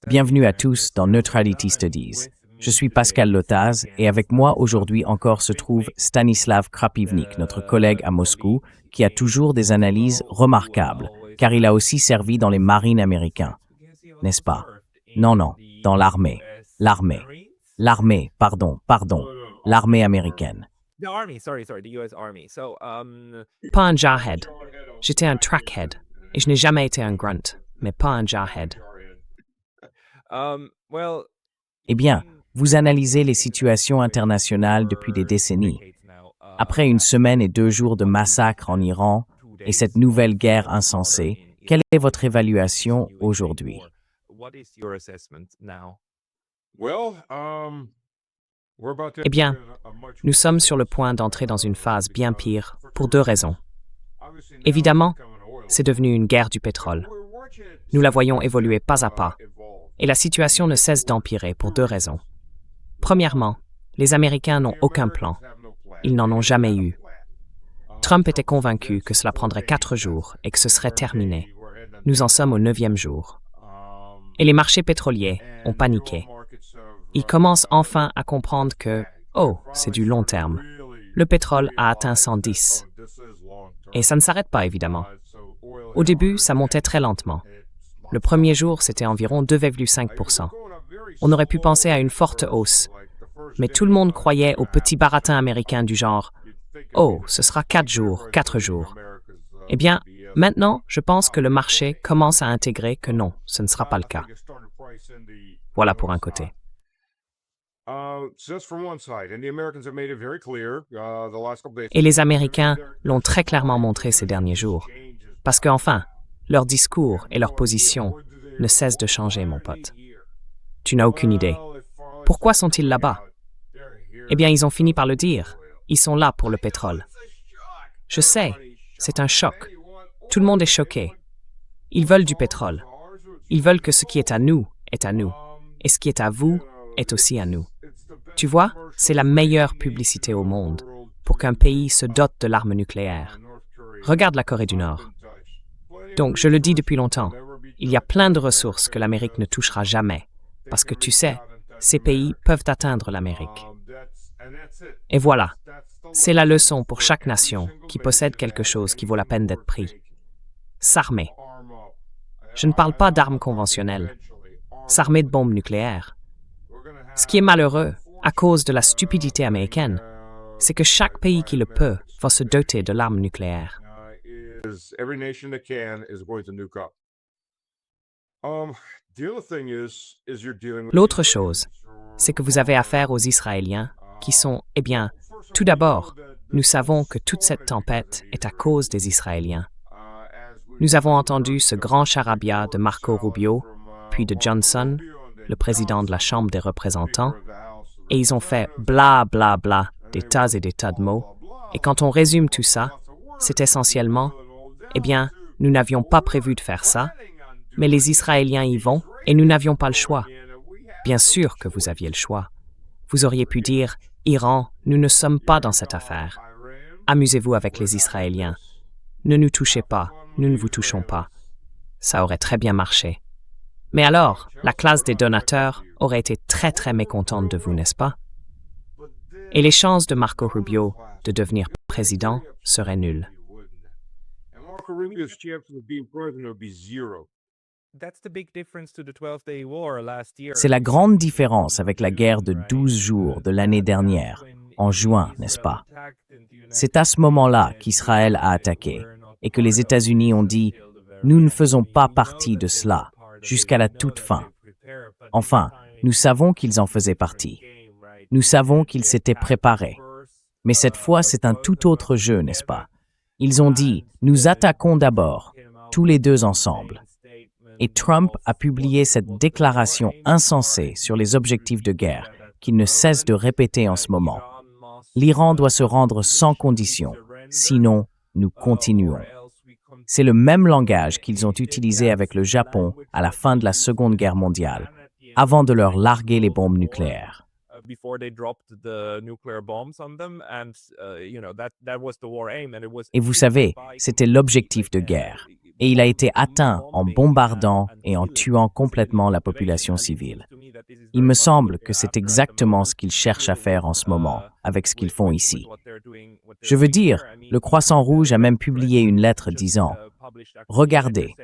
Bienvenue à tous dans Neutrality Studies. Je suis Pascal Lotaz et avec moi aujourd'hui encore se trouve Stanislav Krapivnik, notre collègue à Moscou, qui a toujours des analyses remarquables, car il a aussi servi dans les marines américains. N'est-ce pas? Non, dans l'armée. L'armée, l'armée américaine. Pas un jarhead. J'étais un trackhead. Et je n'ai jamais été un grunt, mais pas un jarhead. Eh bien, vous analysez les situations internationales depuis des décennies. Après une semaine et 2 jours de massacres en Iran et cette nouvelle guerre insensée, quelle est votre évaluation aujourd'hui? Eh bien, nous sommes sur le point d'entrer dans une phase bien pire pour 2 raisons. Évidemment, c'est devenu une guerre du pétrole. Nous la voyons évoluer pas à pas, et la situation ne cesse d'empirer pour 2 raisons. Premièrement, les Américains n'ont aucun plan. Ils n'en ont jamais eu. Trump était convaincu que cela prendrait 4 jours et que ce serait terminé. Nous en sommes au 9e jour. Et les marchés pétroliers ont paniqué. Ils commencent enfin à comprendre que, c'est du long terme. Le pétrole a atteint 110. Et ça ne s'arrête pas, évidemment. Au début, ça montait très lentement. Le premier jour, c'était environ 2,5%. On aurait pu penser à une forte hausse. Mais tout le monde croyait au petit baratin américain du genre « ce sera 4 jours. » Eh bien, maintenant, je pense que le marché commence à intégrer que non, ce ne sera pas le cas. Voilà pour un côté. Et les Américains l'ont très clairement montré ces derniers jours. Parce qu'enfin, leur discours et leur position ne cessent de changer, mon pote. Tu n'as aucune idée. Pourquoi sont-ils là-bas? Eh bien, ils ont fini par le dire. Ils sont là pour le pétrole. Je sais, c'est un choc. Tout le monde est choqué. Ils veulent du pétrole. Ils veulent que ce qui est à nous est à nous. Et ce qui est à vous est aussi à nous. Tu vois, c'est la meilleure publicité au monde pour qu'un pays se dote de l'arme nucléaire. Regarde la Corée du Nord. Donc, je le dis depuis longtemps, il y a plein de ressources que l'Amérique ne touchera jamais, parce que tu sais, ces pays peuvent atteindre l'Amérique. Et voilà, c'est la leçon pour chaque nation qui possède quelque chose qui vaut la peine d'être pris. S'armer. Je ne parle pas d'armes conventionnelles. S'armer de bombes nucléaires. Ce qui est malheureux, à cause de la stupidité américaine, c'est que chaque pays qui le peut va se doter de l'arme nucléaire. L'autre chose, c'est que vous avez affaire aux Israéliens qui sont, tout d'abord, nous savons que toute cette tempête est à cause des Israéliens. Nous avons entendu ce grand charabia de Marco Rubio, puis de Johnson, le président de la Chambre des représentants, et ils ont fait bla bla bla, des tas et des tas de mots. Et quand on résume tout ça, c'est essentiellement, nous n'avions pas prévu de faire ça, mais les Israéliens y vont et nous n'avions pas le choix. Bien sûr que vous aviez le choix. Vous auriez pu dire, Iran, nous ne sommes pas dans cette affaire. Amusez-vous avec les Israéliens. Ne nous touchez pas, nous ne vous touchons pas. Ça aurait très bien marché. Mais alors, la classe des donateurs aurait été très très mécontente de vous, n'est-ce pas? Et les chances de Marco Rubio de devenir président seraient nulles. C'est la grande différence avec la guerre de 12 jours de l'année dernière, en juin, n'est-ce pas? C'est à ce moment-là qu'Israël a attaqué et que les États-Unis ont dit « Nous ne faisons pas partie de cela » jusqu'à la toute fin. Enfin, nous savons qu'ils en faisaient partie. Nous savons qu'ils s'étaient préparés. Mais cette fois, c'est un tout autre jeu, n'est-ce pas? Ils ont dit « Nous attaquons d'abord, tous les deux ensemble ». Et Trump a publié cette déclaration insensée sur les objectifs de guerre qu'il ne cesse de répéter en ce moment. L'Iran doit se rendre sans condition, sinon nous continuons. C'est le même langage qu'ils ont utilisé avec le Japon à la fin de la Seconde Guerre mondiale, avant de leur larguer les bombes nucléaires. Et vous savez, c'était l'objectif de guerre. et il a été atteint en bombardant et en tuant complètement la population civile. Il me semble que c'est exactement ce qu'ils cherchent à faire en ce moment, avec ce qu'ils font ici. Je veux dire, le Croissant Rouge a même publié une lettre disant « Regardez,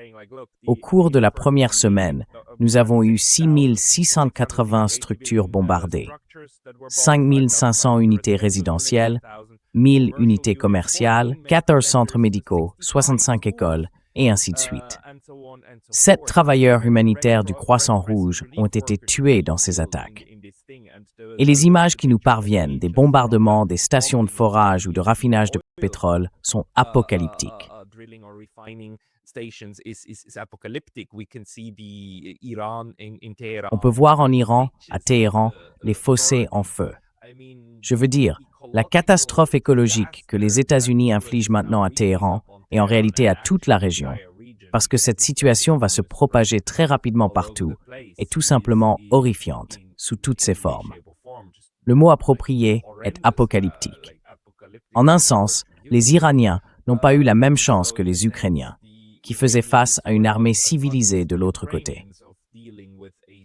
au cours de la première semaine, nous avons eu 6680 structures bombardées, 5500 unités résidentielles, 1000 unités commerciales, 14 centres médicaux, 65 écoles, et ainsi de suite. 7 travailleurs humanitaires du Croissant Rouge ont été tués dans ces attaques. Et les images qui nous parviennent des bombardements des stations de forage ou de raffinage de pétrole sont apocalyptiques. On peut voir en Iran, à Téhéran, les fossés en feu. Je veux dire, la catastrophe écologique que les États-Unis infligent maintenant à Téhéran et en réalité à toute la région, parce que cette situation va se propager très rapidement partout, est tout simplement horrifiante, sous toutes ses formes. Le mot approprié est apocalyptique. En un sens, les Iraniens n'ont pas eu la même chance que les Ukrainiens, qui faisaient face à une armée civilisée de l'autre côté.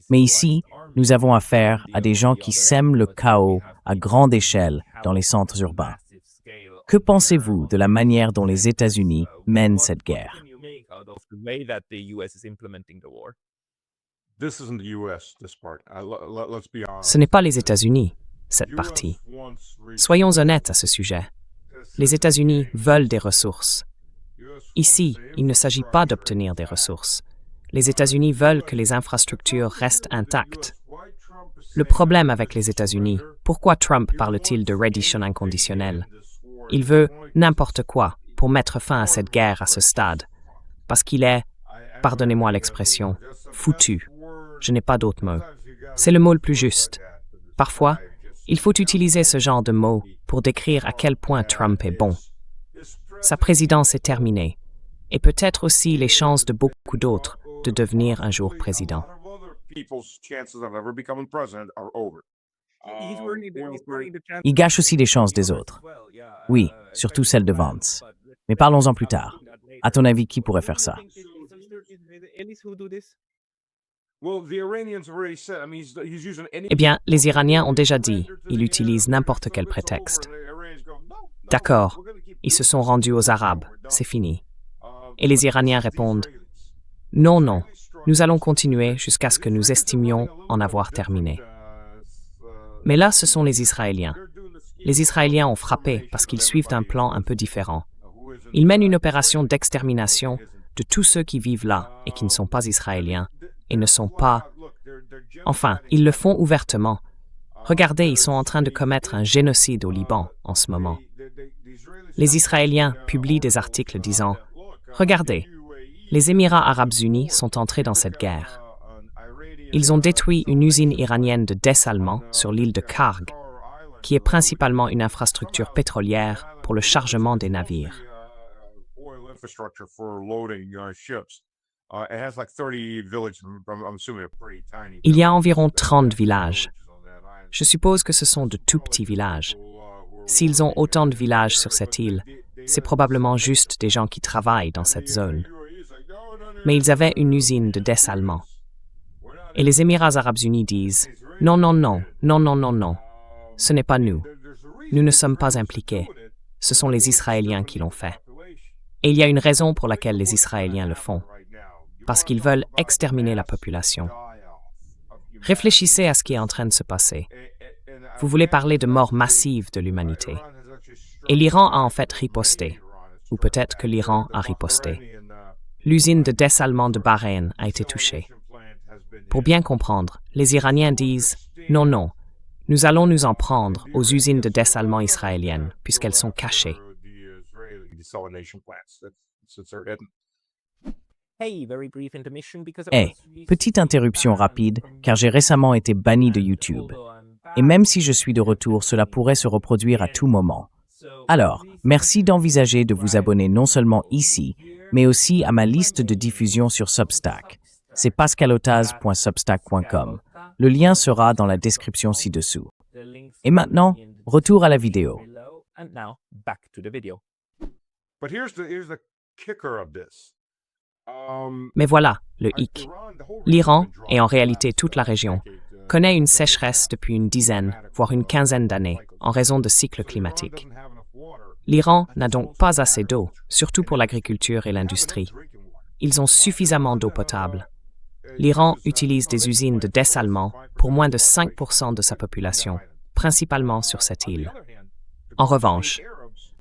Mais ici, nous avons affaire à des gens qui sèment le chaos à grande échelle dans les centres urbains. Que pensez-vous de la manière dont les États-Unis mènent cette guerre? Ce n'est pas les États-Unis, cette partie. Soyons honnêtes à ce sujet. Les États-Unis veulent des ressources. Ici, il ne s'agit pas d'obtenir des ressources. Les États-Unis veulent que les infrastructures restent intactes. Le problème avec les États-Unis, pourquoi Trump parle-t-il de reddition inconditionnelle? Il veut n'importe quoi pour mettre fin à cette guerre à ce stade, parce qu'il est, pardonnez-moi l'expression, foutu. Je n'ai pas d'autre mot. C'est le mot le plus juste. Parfois, il faut utiliser ce genre de mots pour décrire à quel point Trump est bon. Sa présidence est terminée, et peut-être aussi les chances de beaucoup d'autres de devenir un jour président. Il gâche aussi les chances des autres. Oui, surtout celles de Vance. Mais parlons-en plus tard. À ton avis, qui pourrait faire ça? Eh bien, les Iraniens ont déjà dit, ils utilisent n'importe quel prétexte. D'accord, ils se sont rendus aux Arabes, c'est fini. Et les Iraniens répondent, non, non, nous allons continuer jusqu'à ce que nous estimions en avoir terminé. Mais là, ce sont les Israéliens. Les Israéliens ont frappé parce qu'ils suivent un plan un peu différent. Ils mènent une opération d'extermination de tous ceux qui vivent là et qui ne sont pas israéliens et ne sont pas... Enfin, ils le font ouvertement. Regardez, ils sont en train de commettre un génocide au Liban en ce moment. Les Israéliens publient des articles disant « Regardez, les Émirats arabes unis sont entrés dans cette guerre. Ils ont détruit une usine iranienne de dessalement sur l'île de Karg, qui est principalement une infrastructure pétrolière pour le chargement des navires. Il y a environ 30 villages. Je suppose que ce sont de tout petits villages. S'ils ont autant de villages sur cette île, c'est probablement juste des gens qui travaillent dans cette zone. Mais ils avaient une usine de dessalement. Et les Émirats arabes unis disent « Non, non, non, non, non, non, non. Ce n'est pas nous. Nous ne sommes pas impliqués. Ce sont les Israéliens qui l'ont fait. » Et il y a une raison pour laquelle les Israéliens le font. Parce qu'ils veulent exterminer la population. Réfléchissez à ce qui est en train de se passer. Vous voulez parler de mort massive de l'humanité. Et l'Iran a en fait riposté. Ou peut-être que l'Iran a riposté. L'usine de dessalement de Bahreïn a été touchée. Pour bien comprendre, les Iraniens disent « Non, non, nous allons nous en prendre aux usines de dessalement israéliennes, puisqu'elles sont cachées. » Petite interruption rapide, car j'ai récemment été banni de YouTube. Et même si je suis de retour, cela pourrait se reproduire à tout moment. Alors, merci d'envisager de vous abonner non seulement ici, mais aussi à ma liste de diffusion sur Substack. C'est pascalotaz.substack.com. Le lien sera dans la description ci-dessous. Et maintenant, retour à la vidéo. But here's the kicker of this. Mais voilà, le hic. L'Iran, et en réalité toute la région, connaît une sécheresse depuis une dizaine, voire une quinzaine d'années, en raison de cycles climatiques. L'Iran n'a donc pas assez d'eau, surtout pour l'agriculture et l'industrie. Ils ont suffisamment d'eau potable. L'Iran utilise des usines de dessalement pour moins de 5% de sa population, principalement sur cette île. En revanche,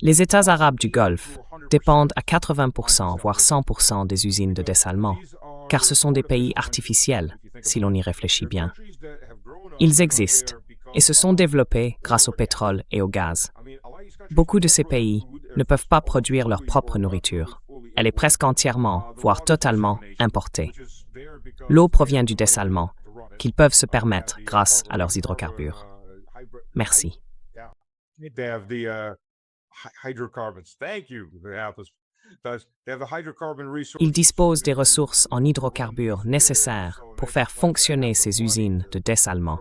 les États arabes du Golfe dépendent à 80%, voire 100% des usines de dessalement, car ce sont des pays artificiels, si l'on y réfléchit bien. Ils existent et se sont développés grâce au pétrole et au gaz. Beaucoup de ces pays ne peuvent pas produire leur propre nourriture. Elle est presque entièrement, voire totalement, importée. L'eau provient du dessalement, qu'ils peuvent se permettre grâce à leurs hydrocarbures. Merci. Ils disposent des ressources en hydrocarbures nécessaires pour faire fonctionner ces usines de dessalement,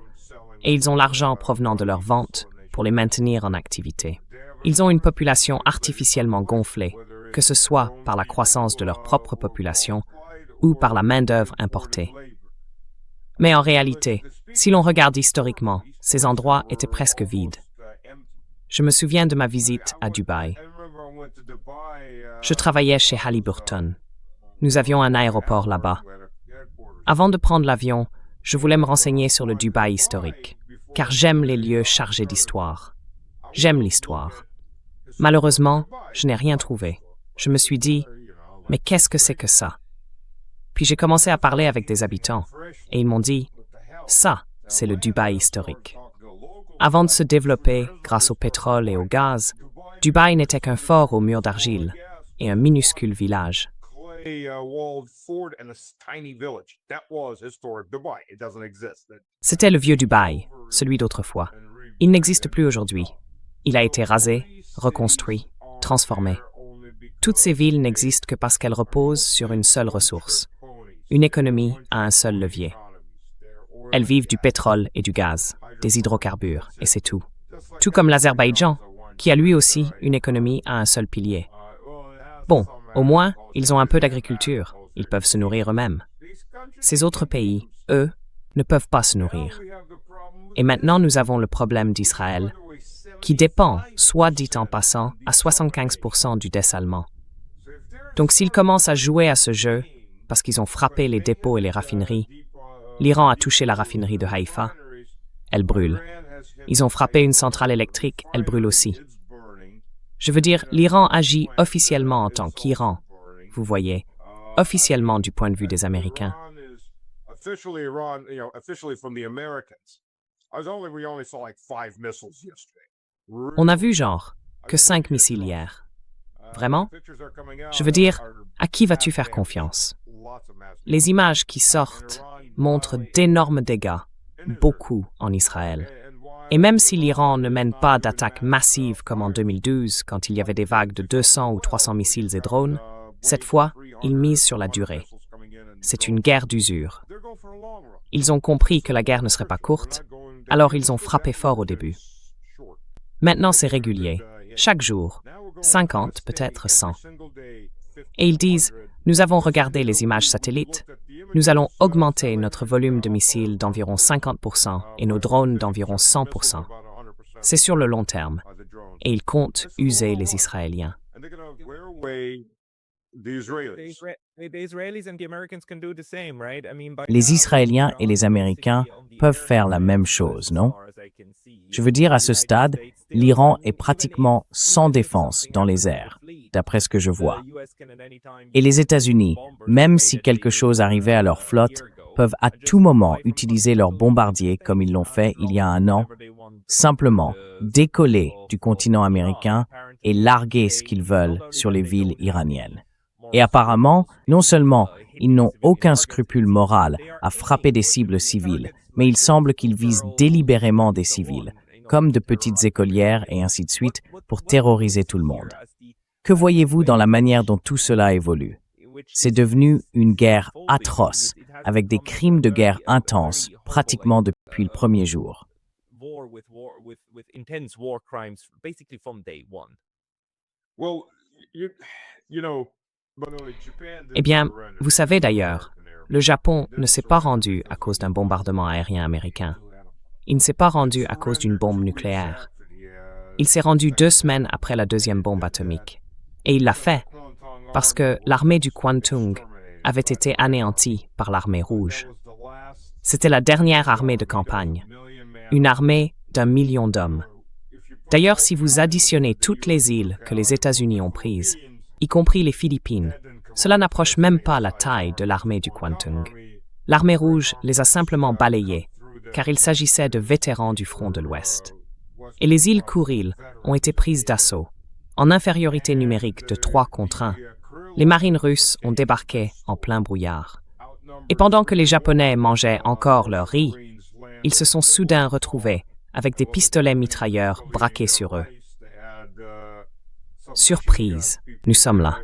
et ils ont l'argent provenant de leur vente pour les maintenir en activité. Ils ont une population artificiellement gonflée, que ce soit par la croissance de leur propre population ou par la main-d'œuvre importée. Mais en réalité, si l'on regarde historiquement, ces endroits étaient presque vides. Je me souviens de ma visite à Dubaï. Je travaillais chez Halliburton. Nous avions un aéroport là-bas. Avant de prendre l'avion, je voulais me renseigner sur le Dubaï historique, car j'aime les lieux chargés d'histoire. J'aime l'histoire. Malheureusement, je n'ai rien trouvé. Je me suis dit, mais qu'est-ce que c'est que ça? Puis j'ai commencé à parler avec des habitants, et ils m'ont dit, ça, c'est le Dubaï historique. Avant de se développer grâce au pétrole et au gaz, Dubaï n'était qu'un fort aux murs d'argile et un minuscule village. C'était le vieux Dubaï, celui d'autrefois. Il n'existe plus aujourd'hui. Il a été rasé, reconstruit, transformé. Toutes ces villes n'existent que parce qu'elles reposent sur une seule ressource, une économie à un seul levier. Elles vivent du pétrole et du gaz, des hydrocarbures, et c'est tout. Tout comme l'Azerbaïdjan, qui a lui aussi une économie à un seul pilier. Bon, au moins, ils ont un peu d'agriculture, ils peuvent se nourrir eux-mêmes. Ces autres pays, eux, ne peuvent pas se nourrir. Et maintenant, nous avons le problème d'Israël, qui dépend, soit dit en passant, à 75% du dessalement. Donc s'ils commencent à jouer à ce jeu, parce qu'ils ont frappé les dépôts et les raffineries, l'Iran a touché la raffinerie de Haïfa, elle brûle. Ils ont frappé une centrale électrique, elle brûle aussi. Je veux dire, l'Iran agit officiellement en tant qu'Iran, vous voyez, officiellement du point de vue des Américains. On a vu genre que 5 missiles hier. Vraiment? Je veux dire, à qui vas-tu faire confiance? Les images qui sortent montrent d'énormes dégâts, beaucoup en Israël. Et même si l'Iran ne mène pas d'attaques massives comme en 2012, quand il y avait des vagues de 200 ou 300 missiles et drones, cette fois, ils misent sur la durée. C'est une guerre d'usure. Ils ont compris que la guerre ne serait pas courte, alors ils ont frappé fort au début. Maintenant, c'est régulier. Chaque jour, 50, peut-être 100. Et ils disent, nous avons regardé les images satellites, nous allons augmenter notre volume de missiles d'environ 50% et nos drones d'environ 100%. C'est sur le long terme. Et ils comptent user les Israéliens. Les Israéliens et les Américains peuvent faire la même chose, non? Je veux dire, à ce stade, l'Iran est pratiquement sans défense dans les airs, d'après ce que je vois. Et les États-Unis, même si quelque chose arrivait à leur flotte, peuvent à tout moment utiliser leurs bombardiers comme ils l'ont fait il y a un an, simplement décoller du continent américain et larguer ce qu'ils veulent sur les villes iraniennes. Et apparemment, non seulement ils n'ont aucun scrupule moral à frapper des cibles civiles, mais il semble qu'ils visent délibérément des civils, comme de petites écolières et ainsi de suite, pour terroriser tout le monde. Que voyez-vous dans la manière dont tout cela évolue? C'est devenu une guerre atroce, avec des crimes de guerre intenses, pratiquement depuis le premier jour. Eh bien, vous savez d'ailleurs, le Japon ne s'est pas rendu à cause d'un bombardement aérien américain. Il ne s'est pas rendu à cause d'une bombe nucléaire. Il s'est rendu 2 semaines après la deuxième bombe atomique. Et il l'a fait parce que l'armée du Kwantung avait été anéantie par l'armée rouge. C'était la dernière armée de campagne, une armée d'1 million d'hommes. D'ailleurs, si vous additionnez toutes les îles que les États-Unis ont prises, y compris les Philippines, cela n'approche même pas la taille de l'armée du Kwantung. L'armée rouge les a simplement balayés, car il s'agissait de vétérans du front de l'Ouest. Et les îles Kuril ont été prises d'assaut, en infériorité numérique de 3 contre 1. Les marines russes ont débarqué en plein brouillard. Et pendant que les Japonais mangeaient encore leur riz, ils se sont soudain retrouvés avec des pistolets mitrailleurs braqués sur eux. Surprise, nous sommes là.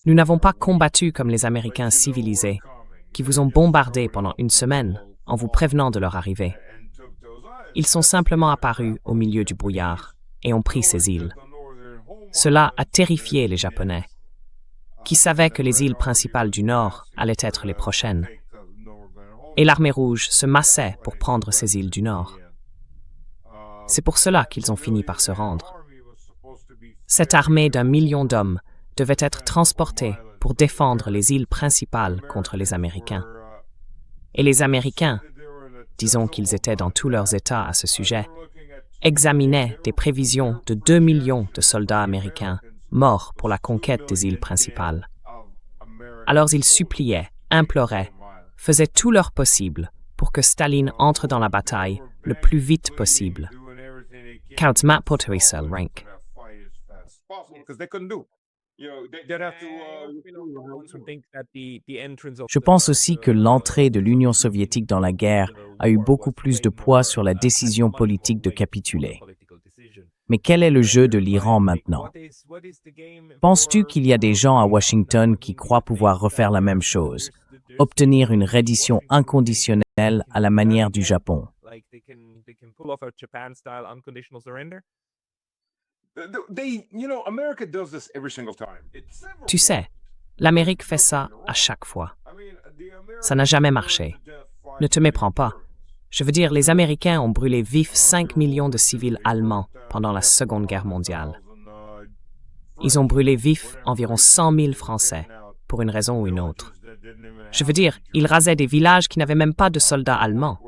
Nous n'avons pas combattu comme les Américains civilisés, qui vous ont bombardé pendant 1 semaine en vous prévenant de leur arrivée. Ils sont simplement apparus au milieu du brouillard et ont pris ces îles. Cela a terrifié les Japonais, qui savaient que les îles principales du Nord allaient être les prochaines. Et l'armée rouge se massait pour prendre ces îles du Nord. C'est pour cela qu'ils ont fini par se rendre. Cette armée d'1 million d'hommes devait être transportée pour défendre les îles principales contre les Américains. Et les Américains, disons qu'ils étaient dans tous leurs états à ce sujet, examinaient des prévisions de 2 millions de soldats américains morts pour la conquête des îles principales. Alors ils suppliaient, imploraient, faisaient tout leur possible pour que Staline entre dans la bataille le plus vite possible. Je pense aussi que l'entrée de l'Union soviétique dans la guerre a eu beaucoup plus de poids sur la décision politique de capituler. Mais quel est le jeu de l'Iran maintenant? Penses-tu qu'il y a des gens à Washington qui croient pouvoir refaire la même chose, obtenir une reddition inconditionnelle à la manière du Japon? Tu sais, l'Amérique fait ça à chaque fois. Ça n'a jamais marché. Ne te méprends pas. Je veux dire, les Américains ont brûlé vifs 5 millions de civils allemands pendant la Seconde Guerre mondiale. Ils ont brûlé vifs environ 100 000 Français, pour une raison ou une autre. Je veux dire, ils rasaient des villages qui n'avaient même pas de soldats allemands,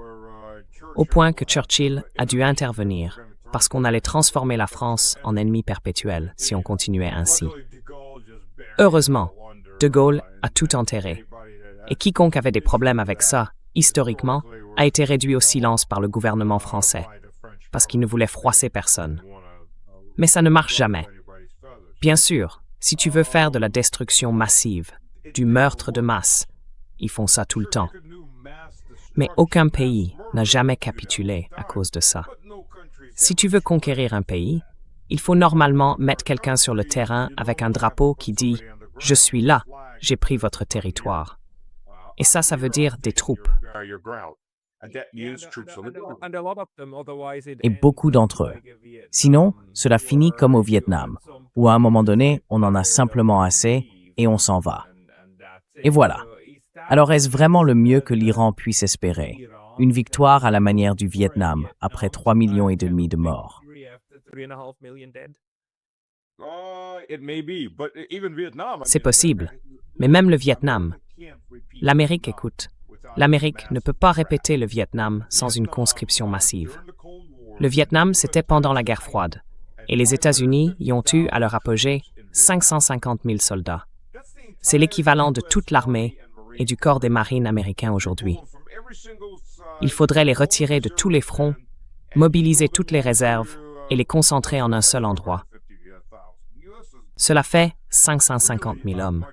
au point que Churchill a dû intervenir, parce qu'on allait transformer la France en ennemi perpétuel si on continuait ainsi. Heureusement, De Gaulle a tout enterré, et quiconque avait des problèmes avec ça, historiquement, a été réduit au silence par le gouvernement français, parce qu'il ne voulait froisser personne. Mais ça ne marche jamais. Bien sûr, si tu veux faire de la destruction massive, du meurtre de masse, ils font ça tout le temps. Mais aucun pays n'a jamais capitulé à cause de ça. Si tu veux conquérir un pays, il faut normalement mettre quelqu'un sur le terrain avec un drapeau qui dit « Je suis là, j'ai pris votre territoire ». Et ça veut dire des troupes. Et beaucoup d'entre eux. Sinon, cela finit comme au Vietnam, où à un moment donné, on en a simplement assez et on s'en va. Et voilà. Alors est-ce vraiment le mieux que l'Iran puisse espérer? Une victoire à la manière du Vietnam, après 3,5 millions de morts. C'est possible, mais même le Vietnam. L'Amérique écoute. L'Amérique ne peut pas répéter le Vietnam sans une conscription massive. Le Vietnam, c'était pendant la guerre froide, et les États-Unis y ont eu à leur apogée 550 000 soldats. C'est l'équivalent de toute l'armée et du corps des marines américains aujourd'hui. Il faudrait les retirer de tous les fronts, mobiliser toutes les réserves et les concentrer en un seul endroit. Cela fait 550 000 hommes.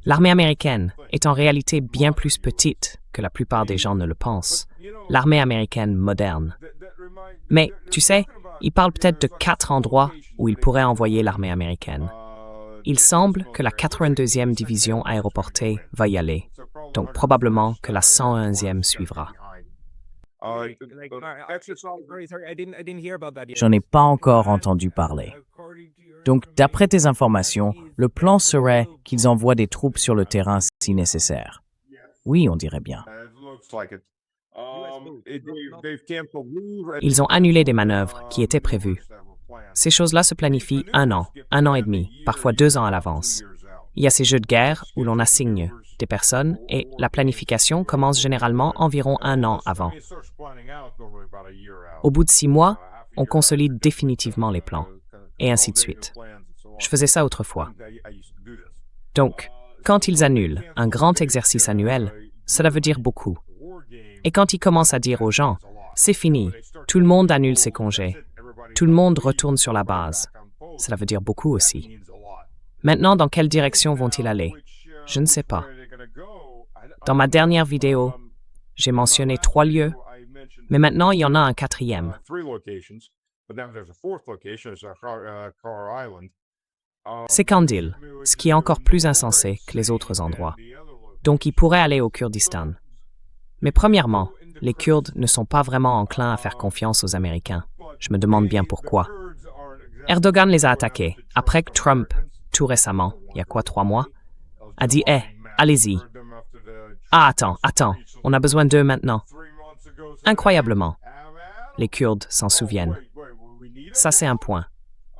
L'armée américaine est en réalité bien plus petite que la plupart des gens ne le pensent. L'armée américaine moderne. Mais, tu sais, ils parlent peut-être de 4 endroits où ils pourraient envoyer l'armée américaine. Il semble que la 82e division aéroportée va y aller, donc probablement que la 101e suivra. J'en ai pas encore entendu parler. Donc, d'après tes informations, le plan serait qu'ils envoient des troupes sur le terrain si nécessaire. Oui, on dirait bien. Ils ont annulé des manœuvres qui étaient prévues. Ces choses-là se planifient 1 an et demi, parfois 2 ans à l'avance. Il y a ces jeux de guerre où l'on assigne des personnes et la planification commence généralement environ 1 an avant. Au bout de 6 mois, on consolide définitivement les plans, et ainsi de suite. Je faisais ça autrefois. Donc, quand ils annulent un grand exercice annuel, cela veut dire beaucoup. Et quand ils commencent à dire aux gens, c'est fini, tout le monde annule ses congés, tout le monde retourne sur la base, cela veut dire beaucoup aussi. Maintenant, dans quelle direction vont-ils aller? Je ne sais pas. Dans ma dernière vidéo, j'ai mentionné 3 lieux, mais maintenant il y en a un 4e. C'est Kandil, ce qui est encore plus insensé que les autres endroits. Donc ils pourraient aller au Kurdistan. Mais premièrement, les Kurdes ne sont pas vraiment enclins à faire confiance aux Américains. Je me demande bien pourquoi. Erdogan les a attaqués après que Trump, tout récemment, il y a quoi, 3 mois, a dit « allez-y ». Ah, attends, on a besoin d'eux maintenant. Incroyablement, les Kurdes s'en souviennent. Ça, c'est un point.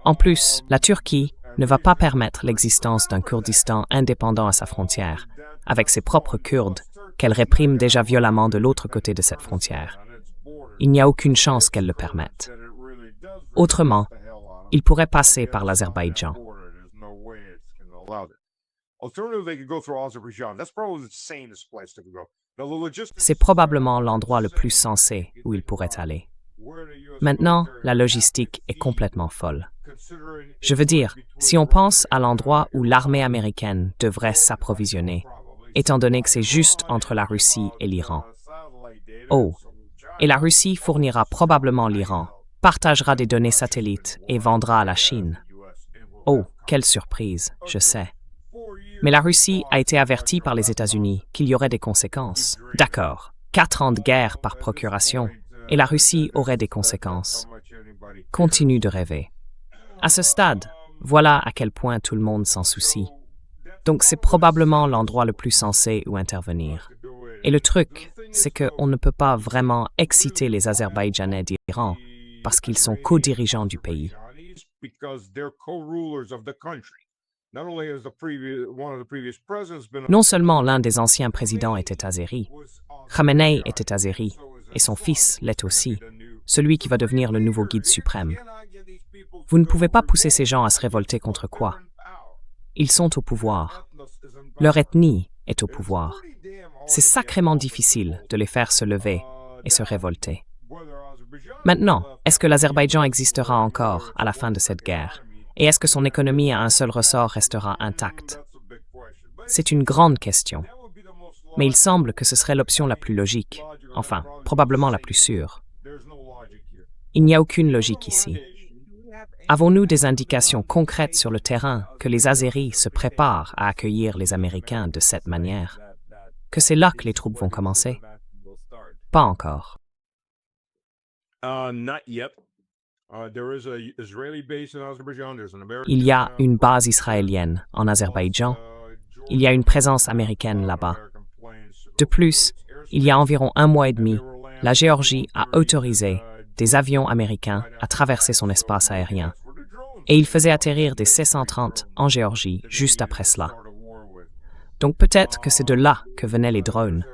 En plus, la Turquie ne va pas permettre l'existence d'un Kurdistan indépendant à sa frontière, avec ses propres Kurdes, qu'elle réprime déjà violemment de l'autre côté de cette frontière. Il n'y a aucune chance qu'elle le permette. Autrement, il pourrait passer par l'Azerbaïdjan. C'est probablement l'endroit le plus sensé où il pourrait aller. Maintenant, la logistique est complètement folle. Je veux dire, si on pense à l'endroit où l'armée américaine devrait s'approvisionner, étant donné que c'est juste entre la Russie et l'Iran. Oh, et la Russie fournira probablement l'Iran, partagera des données satellites et vendra à la Chine. Oh, quelle surprise, je sais. Mais la Russie a été avertie par les États-Unis qu'il y aurait des conséquences. D'accord, 4 ans de guerre par procuration, et la Russie aurait des conséquences. Continue de rêver. À ce stade, voilà à quel point tout le monde s'en soucie. Donc c'est probablement l'endroit le plus sensé où intervenir. Et le truc, c'est qu'on ne peut pas vraiment exciter les Azerbaïdjanais d'Iran parce qu'ils sont co-dirigeants du pays. Non seulement l'un des anciens présidents était azéri, Khamenei était azéri, et son fils l'est aussi, celui qui va devenir le nouveau guide suprême. Vous ne pouvez pas pousser ces gens à se révolter contre quoi? Ils sont au pouvoir. Leur ethnie est au pouvoir. C'est sacrément difficile de les faire se lever et se révolter. Maintenant, est-ce que l'Azerbaïdjan existera encore à la fin de cette guerre? Et est-ce que son économie à un seul ressort restera intacte? C'est une grande question. Mais il semble que ce serait l'option la plus logique, enfin, probablement la plus sûre. Il n'y a aucune logique ici. Avons-nous des indications concrètes sur le terrain que les Azéris se préparent à accueillir les Américains de cette manière? Que c'est là que les troupes vont commencer? Pas encore. Il y a une base israélienne en Azerbaïdjan. Il y a une présence américaine là-bas. De plus, il y a environ 1 mois et demi, la Géorgie a autorisé des avions américains à traverser son espace aérien. Et ils faisaient atterrir des C-130 en Géorgie juste après cela. Donc peut-être que c'est de là que venaient les drones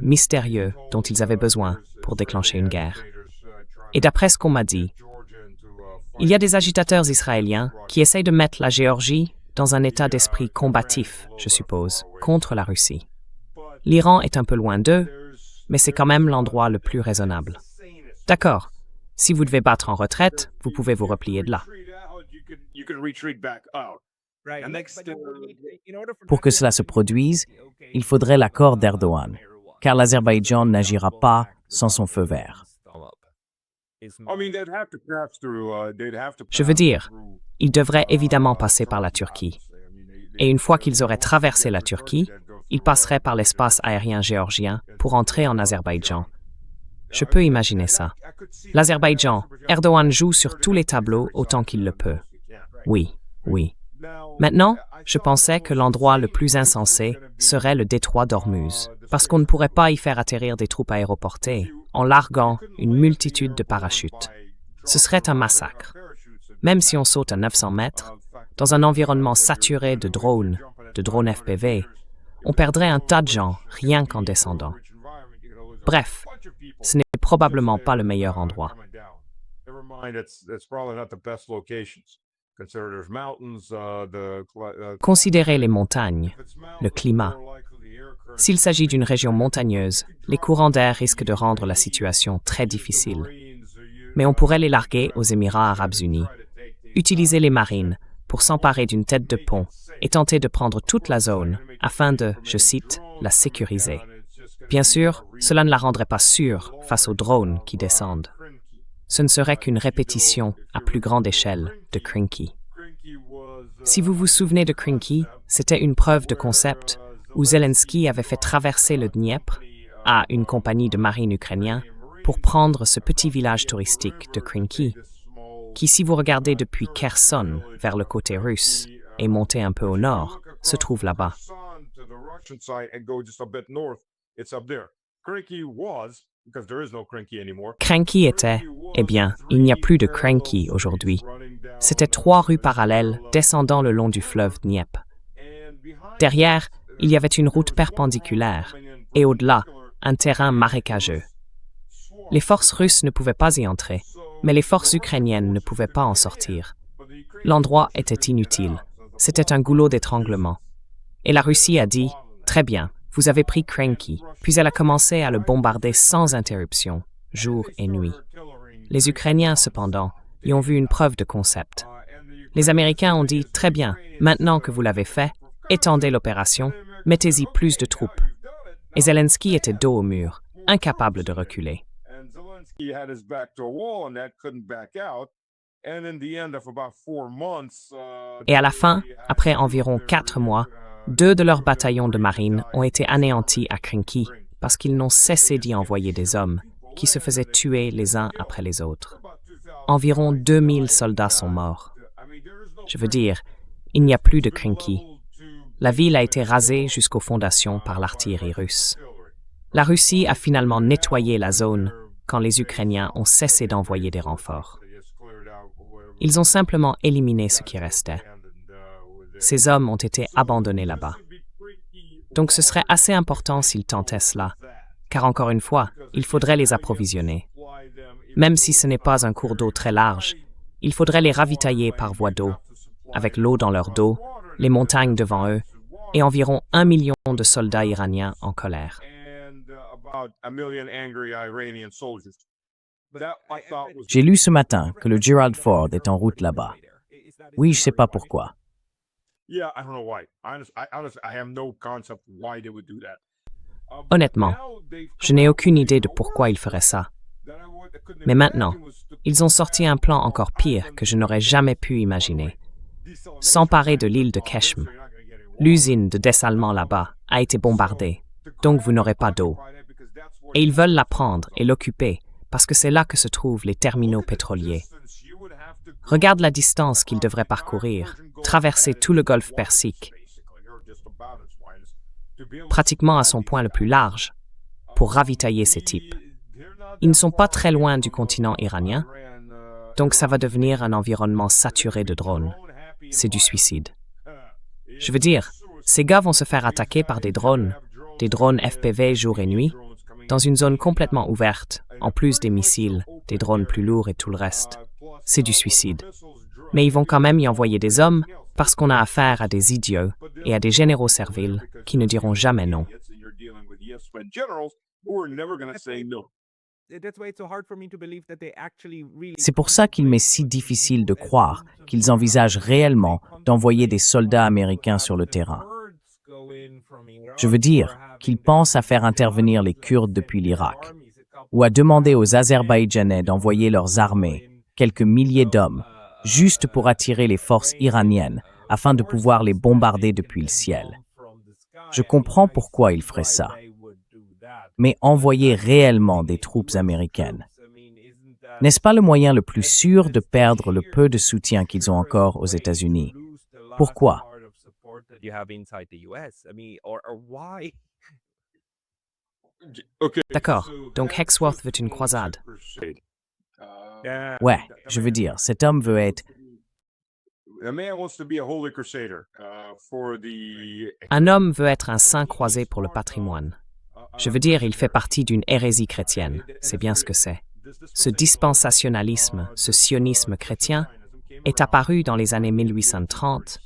mystérieux dont ils avaient besoin pour déclencher une guerre. Et d'après ce qu'on m'a dit, il y a des agitateurs israéliens qui essayent de mettre la Géorgie dans un état d'esprit combatif, je suppose, contre la Russie. L'Iran est un peu loin d'eux, mais c'est quand même l'endroit le plus raisonnable. D'accord. Si vous devez battre en retraite, vous pouvez vous replier de là. Pour que cela se produise, il faudrait l'accord d'Erdogan, car l'Azerbaïdjan n'agira pas sans son feu vert. Je veux dire, ils devraient évidemment passer par la Turquie. Et une fois qu'ils auraient traversé la Turquie, ils passeraient par l'espace aérien géorgien pour entrer en Azerbaïdjan. Je peux imaginer ça. L'Azerbaïdjan, Erdogan joue sur tous les tableaux autant qu'il le peut. Oui, oui. Maintenant, je pensais que l'endroit le plus insensé serait le détroit d'Ormuz, parce qu'on ne pourrait pas y faire atterrir des troupes aéroportées en larguant une multitude de parachutes. Ce serait un massacre. Même si on saute à 900 mètres, dans un environnement saturé de drones FPV, on perdrait un tas de gens rien qu'en descendant. Bref, ce n'est probablement pas le meilleur endroit. Considérez les montagnes, le climat. S'il s'agit d'une région montagneuse, les courants d'air risquent de rendre la situation très difficile. Mais on pourrait les larguer aux Émirats arabes unis, utiliser les marines pour s'emparer d'une tête de pont et tenter de prendre toute la zone afin de, je cite, la sécuriser. Bien sûr, cela ne la rendrait pas sûre face aux drones qui descendent. Ce ne serait qu'une répétition à plus grande échelle de Krinky. Si vous vous souvenez de Krinky, c'était une preuve de concept où Zelensky avait fait traverser le Dniepr à une compagnie de marine ukrainienne pour prendre ce petit village touristique de Krinky, qui, si vous regardez depuis Kherson vers le côté russe et montez un peu au nord, se trouve là-bas. Krinky était, eh bien, il n'y a plus de Krinky aujourd'hui. C'était 3 rues parallèles descendant le long du fleuve Dniepr. Derrière, il y avait une route perpendiculaire et au-delà, un terrain marécageux. Les forces russes ne pouvaient pas y entrer, mais les forces ukrainiennes ne pouvaient pas en sortir. L'endroit était inutile. C'était un goulot d'étranglement. Et la Russie a dit « Très bien, vous avez pris Krinky », puis elle a commencé à le bombarder sans interruption, jour et nuit. Les Ukrainiens, cependant, y ont vu une preuve de concept. Les Américains ont dit « Très bien, maintenant que vous l'avez fait, étendez l'opération, mettez-y plus de troupes. » Et Zelensky était dos au mur, incapable de reculer. Et à la fin, après environ 4 mois, 2 de leurs bataillons de marine ont été anéantis à Krinky parce qu'ils n'ont cessé d'y envoyer des hommes qui se faisaient tuer les uns après les autres. Environ 2000 soldats sont morts. Je veux dire, il n'y a plus de Krinky. La ville a été rasée jusqu'aux fondations par l'artillerie russe. La Russie a finalement nettoyé la zone quand les Ukrainiens ont cessé d'envoyer des renforts. Ils ont simplement éliminé ce qui restait. Ces hommes ont été abandonnés là-bas. Donc ce serait assez important s'ils tentaient cela, car encore une fois, il faudrait les approvisionner. Même si ce n'est pas un cours d'eau très large, il faudrait les ravitailler par voie d'eau, avec l'eau dans leur dos, les montagnes devant eux, et environ 1 million de soldats iraniens en colère. J'ai lu ce matin que le Gerald Ford est en route là-bas. Oui, je ne sais pas pourquoi. Honnêtement, je n'ai aucune idée de pourquoi ils feraient ça. Mais maintenant, ils ont sorti un plan encore pire que je n'aurais jamais pu imaginer. S'emparer de l'île de Keshm. L'usine de dessalement là-bas a été bombardée, donc vous n'aurez pas d'eau. Et ils veulent la prendre et l'occuper parce que c'est là que se trouvent les terminaux pétroliers. Regarde la distance qu'ils devraient parcourir, traverser tout le golfe Persique, pratiquement à son point le plus large, pour ravitailler ces types. Ils ne sont pas très loin du continent iranien, donc ça va devenir un environnement saturé de drones. C'est du suicide. Je veux dire, ces gars vont se faire attaquer par des drones FPV jour et nuit, dans une zone complètement ouverte, en plus des missiles, des drones plus lourds et tout le reste. C'est du suicide. Mais ils vont quand même y envoyer des hommes parce qu'on a affaire à des idiots et à des généraux serviles qui ne diront jamais non. C'est pour ça qu'il m'est si difficile de croire qu'ils envisagent réellement d'envoyer des soldats américains sur le terrain. Je veux dire qu'ils pensent à faire intervenir les Kurdes depuis l'Irak, ou à demander aux Azerbaïdjanais d'envoyer leurs armées, quelques milliers d'hommes, juste pour attirer les forces iraniennes afin de pouvoir les bombarder depuis le ciel. Je comprends pourquoi ils feraient ça. mais envoyer réellement des troupes américaines. N'est-ce pas le moyen le plus sûr de perdre le peu de soutien qu'ils ont encore aux États-Unis? Pourquoi? D'accord, donc Hexworth veut une croisade. Ouais, je veux dire, cet homme veut être... Un homme veut être un saint croisé pour le patrimoine. Je veux dire, il fait partie d'une hérésie chrétienne, c'est bien ce que c'est. Ce dispensationalisme, ce sionisme chrétien, est apparu dans les années 1830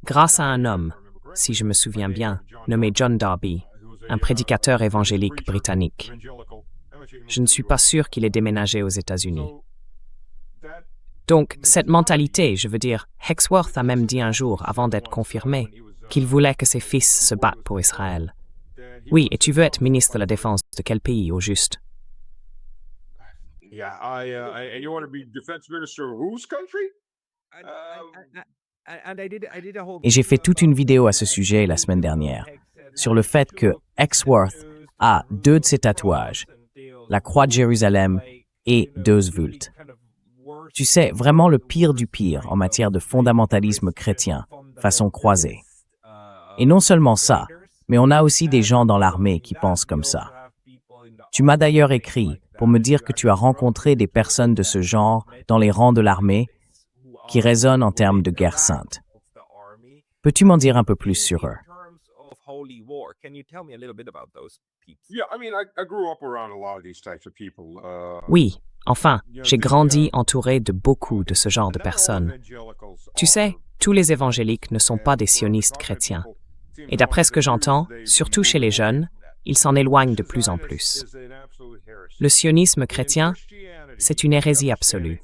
grâce à un homme, si je me souviens bien, nommé John Darby, un prédicateur évangélique britannique. Je ne suis pas sûr qu'il ait déménagé aux États-Unis. Donc, cette mentalité, je veux dire, Hexworth a même dit un jour, avant d'être confirmé, qu'il voulait que ses fils se battent pour Israël. Oui, et tu veux être ministre de la Défense de quel pays, au juste? Et j'ai fait toute une vidéo à ce sujet la semaine dernière, sur le fait que Hexworth a 2 de ses tatouages, la croix de Jérusalem et 2 vultes. Tu sais, vraiment le pire du pire en matière de fondamentalisme chrétien, façon croisée. Et non seulement ça, mais on a aussi des gens dans l'armée qui pensent comme ça. Tu m'as d'ailleurs écrit pour me dire que tu as rencontré des personnes de ce genre dans les rangs de l'armée qui résonnent en termes de guerre sainte. Peux-tu m'en dire un peu plus sur eux? Oui, enfin, j'ai grandi entouré de beaucoup de ce genre de personnes. Tu sais, tous les évangéliques ne sont pas des sionistes chrétiens. Et d'après ce que j'entends, surtout chez les jeunes, ils s'en éloignent de plus en plus. Le sionisme chrétien, c'est une hérésie absolue.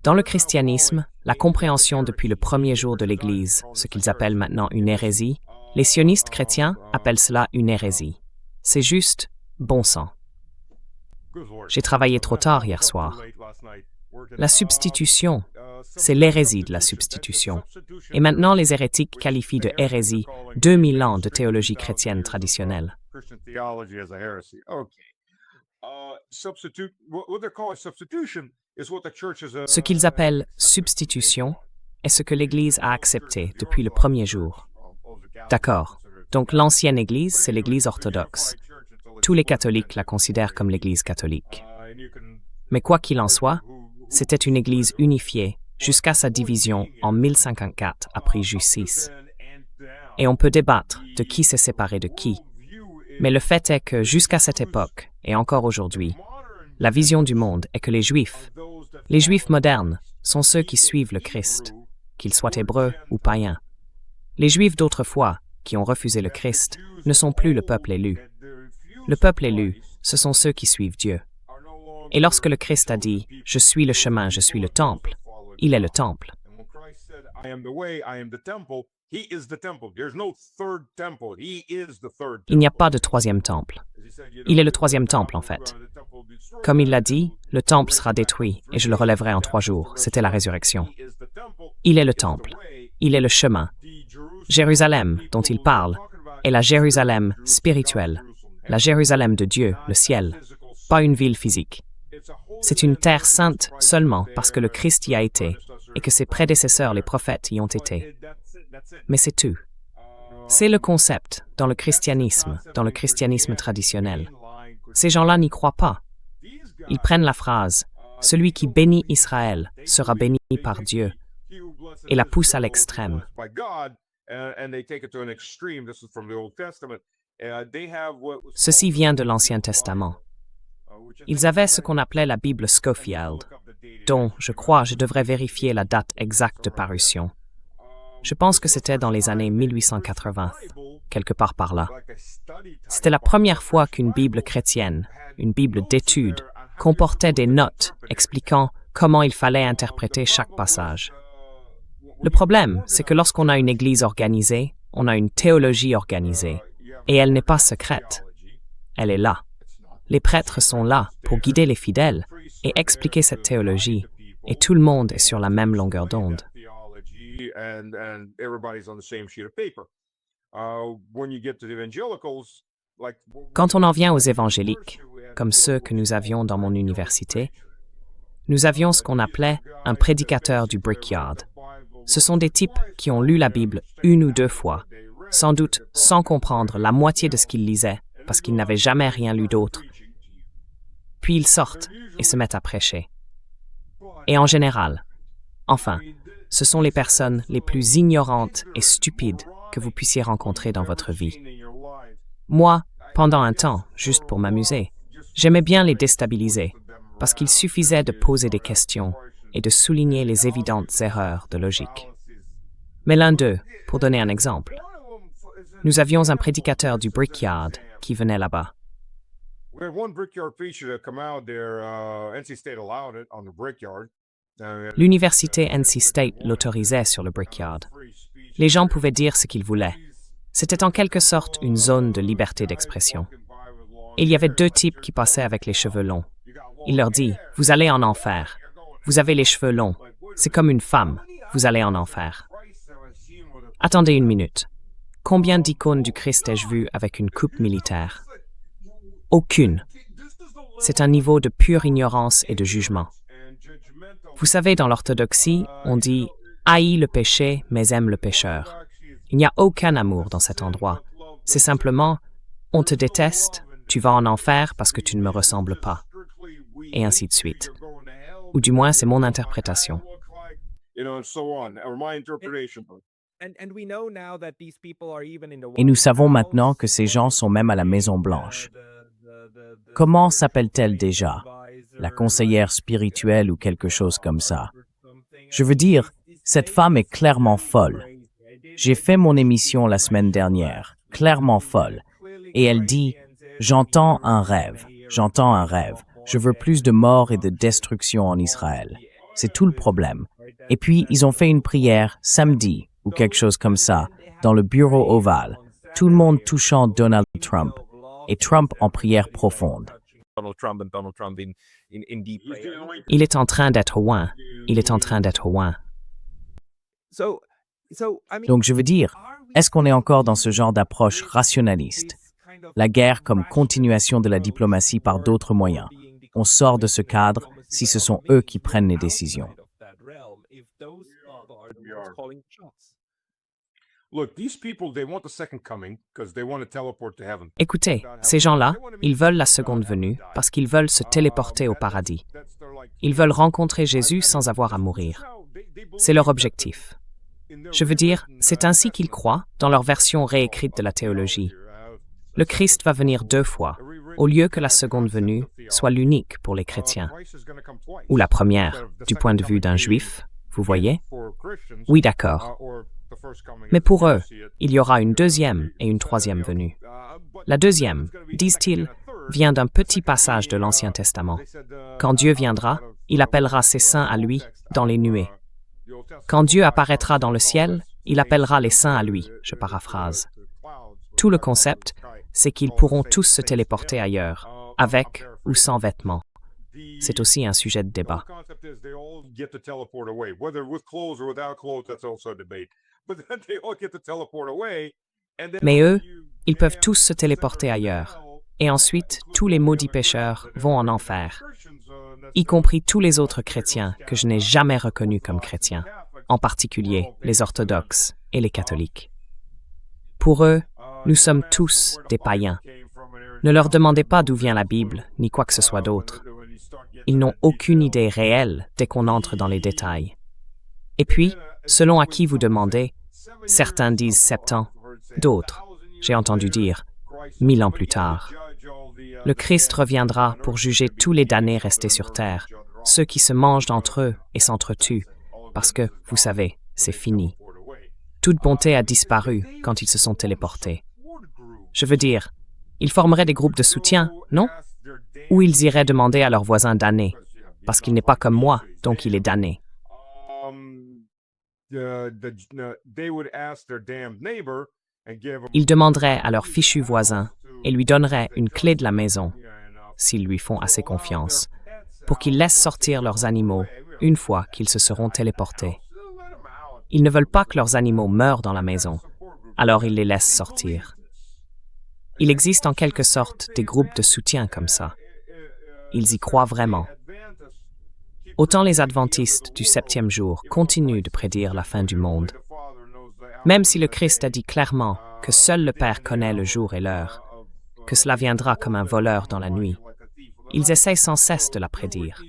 Dans le christianisme, la compréhension depuis le premier jour de l'Église, ce qu'ils appellent maintenant une hérésie, les sionistes chrétiens appellent cela une hérésie. C'est juste bon sang. J'ai travaillé trop tard hier soir. La substitution, c'est l'hérésie de la substitution. Et maintenant, les hérétiques qualifient de hérésie 2000 ans de théologie chrétienne traditionnelle. Ce qu'ils appellent substitution est ce que l'Église a accepté depuis le premier jour. D'accord. Donc l'ancienne Église, c'est l'Église orthodoxe. Tous les catholiques la considèrent comme l'Église catholique. Mais quoi qu'il en soit, c'était une Église unifiée jusqu'à sa division en 1054 après Juge 6. Et on peut débattre de qui s'est séparé de qui. Mais le fait est que jusqu'à cette époque, et encore aujourd'hui, la vision du monde est que les Juifs modernes, sont ceux qui suivent le Christ, qu'ils soient hébreux ou païens. Les Juifs d'autrefois, qui ont refusé le Christ, ne sont plus le peuple élu. Le peuple élu, ce sont ceux qui suivent Dieu. Et lorsque le Christ a dit « Je suis le chemin, je suis le temple », il est le temple. Il n'y a pas de troisième temple. Il est le troisième temple, en fait. Comme il l'a dit, le temple sera détruit et je le relèverai en 3 jours. C'était la résurrection. Il est le temple. Il est le chemin. Jérusalem, dont il parle, est la Jérusalem spirituelle, la Jérusalem de Dieu, le ciel, pas une ville physique. C'est une terre sainte seulement parce que le Christ y a été et que ses prédécesseurs, les prophètes, y ont été. Mais c'est tout. C'est le concept dans le christianisme traditionnel. Ces gens-là n'y croient pas. Ils prennent la phrase « Celui qui bénit Israël sera béni par Dieu » et la poussent à l'extrême. Ceci vient de l'Ancien Testament. Ils avaient ce qu'on appelait la Bible Scofield, dont, je crois, je devrais vérifier la date exacte de parution. Je pense que c'était dans les années 1880, quelque part par là. C'était la première fois qu'une Bible chrétienne, une Bible d'études, comportait des notes expliquant comment il fallait interpréter chaque passage. Le problème, c'est que lorsqu'on a une Église organisée, on a une théologie organisée, et elle n'est pas secrète. Elle est là. Les prêtres sont là pour guider les fidèles et expliquer cette théologie, et tout le monde est sur la même longueur d'onde. Quand on en vient aux évangéliques, comme ceux que nous avions dans mon université, nous avions ce qu'on appelait un prédicateur du brickyard. Ce sont des types qui ont lu la Bible une ou deux fois, sans doute sans comprendre la moitié de ce qu'ils lisaient, parce qu'ils n'avaient jamais rien lu d'autre. Puis ils sortent et se mettent à prêcher. Et en général, enfin, ce sont les personnes les plus ignorantes et stupides que vous puissiez rencontrer dans votre vie. Moi, pendant un temps, juste pour m'amuser, j'aimais bien les déstabiliser, parce qu'il suffisait de poser des questions et de souligner les évidentes erreurs de logique. Mais l'un d'eux, pour donner un exemple, nous avions un prédicateur du brickyard qui venait là-bas. L'université NC State l'autorisait sur le brickyard. Les gens pouvaient dire ce qu'ils voulaient. C'était en quelque sorte une zone de liberté d'expression. Il y avait deux types qui passaient avec les cheveux longs. Il leur dit, « Vous allez en enfer. Vous avez les cheveux longs. C'est comme une femme. Vous allez en enfer. » Attendez une minute. Combien d'icônes du Christ ai-je vu avec une coupe militaire? Aucune. C'est un niveau de pure ignorance et de jugement. Vous savez, dans l'orthodoxie, on dit « haïs le péché, mais aime le pécheur ». Il n'y a aucun amour dans cet endroit. C'est simplement « on te déteste, tu vas en enfer parce que tu ne me ressembles pas ». Et ainsi de suite. Ou du moins, c'est mon interprétation. Et nous savons maintenant que ces gens sont même à la Maison-Blanche. Comment s'appelle-t-elle déjà? La conseillère spirituelle ou quelque chose comme ça. Je veux dire, cette femme est clairement folle. J'ai fait mon émission la semaine dernière, clairement folle. Et elle dit, « J'entends un rêve, j'entends un rêve. Je veux plus de morts et de destruction en Israël. » C'est tout le problème. Et puis, ils ont fait une prière samedi, ou quelque chose comme ça, dans le bureau ovale, tout le monde touchant Donald Trump, et Trump en prière profonde. Il est en train d'être loin. Il est en train d'être loin. Donc je veux dire, est-ce qu'on est encore dans ce genre d'approche rationaliste? La guerre comme continuation de la diplomatie par d'autres moyens. On sort de ce cadre si ce sont eux qui prennent les décisions. Écoutez, ces gens-là, ils veulent la seconde venue parce qu'ils veulent se téléporter au paradis. Ils veulent rencontrer Jésus sans avoir à mourir. C'est leur objectif. Je veux dire, c'est ainsi qu'ils croient dans leur version réécrite de la théologie. Le Christ va venir deux fois, au lieu que la seconde venue soit l'unique pour les chrétiens. Ou la première, du point de vue d'un juif, vous voyez? Oui, d'accord. Mais pour eux, il y aura une deuxième et une troisième venue. La deuxième, disent-ils, vient d'un petit passage de l'Ancien Testament. Quand Dieu viendra, il appellera ses saints à lui dans les nuées. Quand Dieu apparaîtra dans le ciel, il appellera les saints à lui, je paraphrase. Tout le concept, c'est qu'ils pourront tous se téléporter ailleurs, avec ou sans vêtements. C'est aussi un sujet de débat. Mais eux, ils peuvent tous se téléporter ailleurs. Et ensuite, tous les maudits pécheurs vont en enfer, y compris tous les autres chrétiens que je n'ai jamais reconnus comme chrétiens, en particulier les orthodoxes et les catholiques. Pour eux, nous sommes tous des païens. Ne leur demandez pas d'où vient la Bible, ni quoi que ce soit d'autre. Ils n'ont aucune idée réelle dès qu'on entre dans les détails. Et puis, selon à qui vous demandez, certains disent 7 ans, d'autres, j'ai entendu dire, 1000 ans plus tard. Le Christ reviendra pour juger tous les damnés restés sur terre, ceux qui se mangent entre eux et s'entretuent, parce que, vous savez, c'est fini. Toute bonté a disparu quand ils se sont téléportés. Je veux dire, ils formeraient des groupes de soutien, non? Ou ils iraient demander à leur voisin damné, parce qu'il n'est pas comme moi, donc il est damné. Ils demanderaient à leur fichu voisin et lui donneraient une clé de la maison, s'ils lui font assez confiance, pour qu'ils laissent sortir leurs animaux une fois qu'ils se seront téléportés. Ils ne veulent pas que leurs animaux meurent dans la maison, alors ils les laissent sortir. Il existe en quelque sorte des groupes de soutien comme ça. Ils y croient vraiment. Autant les adventistes du 7e jour continuent de prédire la fin du monde. Même si le Christ a dit clairement que seul le Père connaît le jour et l'heure, que cela viendra comme un voleur dans la nuit, ils essayent sans cesse de la prédire.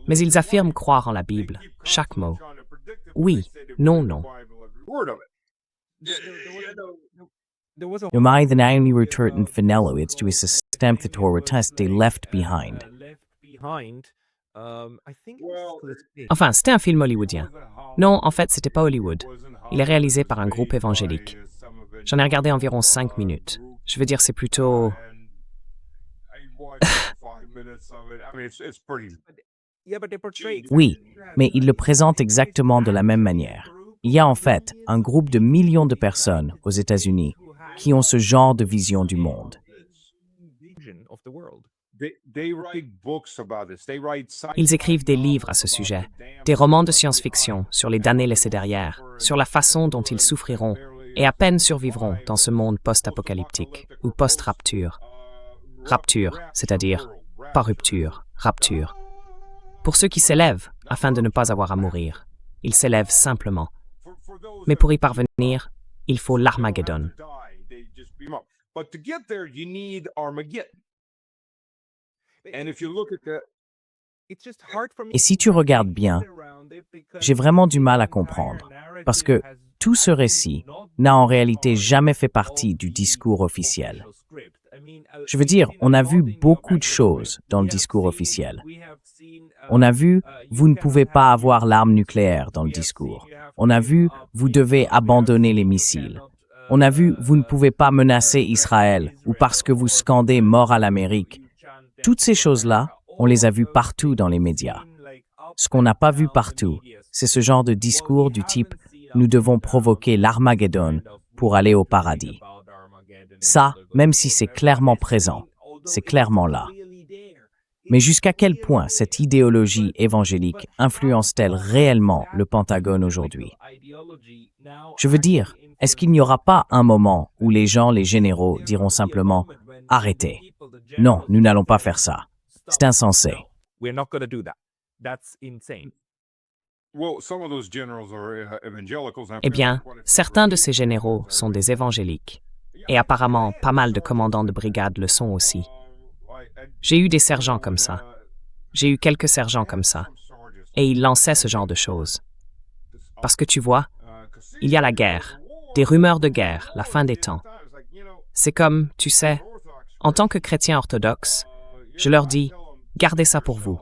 Mais ils affirment croire en la Bible, chaque mot. Oui, non, non. Jo mae den only return finello it's to his stamp the Torah test they left behind. Enfin, c'était un film hollywoodien. Non, en fait, c'était pas Hollywood. Il est réalisé par un groupe évangélique. J'en ai regardé environ 5 minutes. Je veux dire, c'est plutôt... Oui, mais il le présente exactement de la même manière. Il y a en fait un groupe de millions de personnes aux États-Unis qui ont ce genre de vision du monde. Ils écrivent des livres à ce sujet, des romans de science-fiction sur les damnés laissés derrière, sur la façon dont ils souffriront et à peine survivront dans ce monde post-apocalyptique ou post-rapture. Rapture, c'est-à-dire pas rupture, rapture. Pour ceux qui s'élèvent afin de ne pas avoir à mourir, ils s'élèvent simplement. Mais pour y parvenir, il faut l'Armageddon. Et si tu regardes bien, j'ai vraiment du mal à comprendre, parce que tout ce récit n'a en réalité jamais fait partie du discours officiel. Je veux dire, on a vu beaucoup de choses dans le discours officiel. On a vu « vous ne pouvez pas avoir l'arme nucléaire » dans le discours. On a vu « vous devez abandonner les missiles ». On a vu « vous ne pouvez pas menacer Israël » ou parce que vous scandez « mort à l'Amérique ». Toutes ces choses-là, on les a vues partout dans les médias. Ce qu'on n'a pas vu partout, c'est ce genre de discours du type « nous devons provoquer l'Armageddon pour aller au paradis ». Ça, même si c'est clairement présent, c'est clairement là. Mais jusqu'à quel point cette idéologie évangélique influence-t-elle réellement le Pentagone aujourd'hui? Je veux dire, est-ce qu'il n'y aura pas un moment où les gens, les généraux, diront simplement « Arrêtez. Non, nous n'allons pas faire ça. C'est insensé. » Eh bien, certains de ces généraux sont des évangéliques. Et apparemment, pas mal de commandants de brigade le sont aussi. J'ai eu des sergents comme ça. J'ai eu quelques sergents comme ça. Et ils lançaient ce genre de choses. Parce que tu vois, il y a la guerre, des rumeurs de guerre, la fin des temps. C'est comme, tu sais, en tant que chrétien orthodoxe, je leur dis, gardez ça pour vous.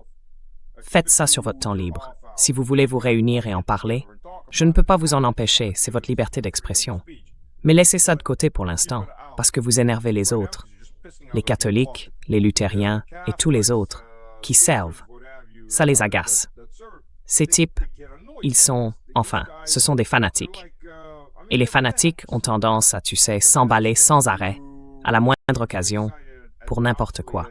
Faites ça sur votre temps libre. Si vous voulez vous réunir et en parler, je ne peux pas vous en empêcher, c'est votre liberté d'expression. Mais laissez ça de côté pour l'instant, parce que vous énervez les autres. Les catholiques, les luthériens et tous les autres qui servent. Ça les agace. Ces types, ils sont, enfin, ce sont des fanatiques. Et les fanatiques ont tendance à, tu sais, s'emballer sans arrêt, à la moindre occasion, pour n'importe quoi.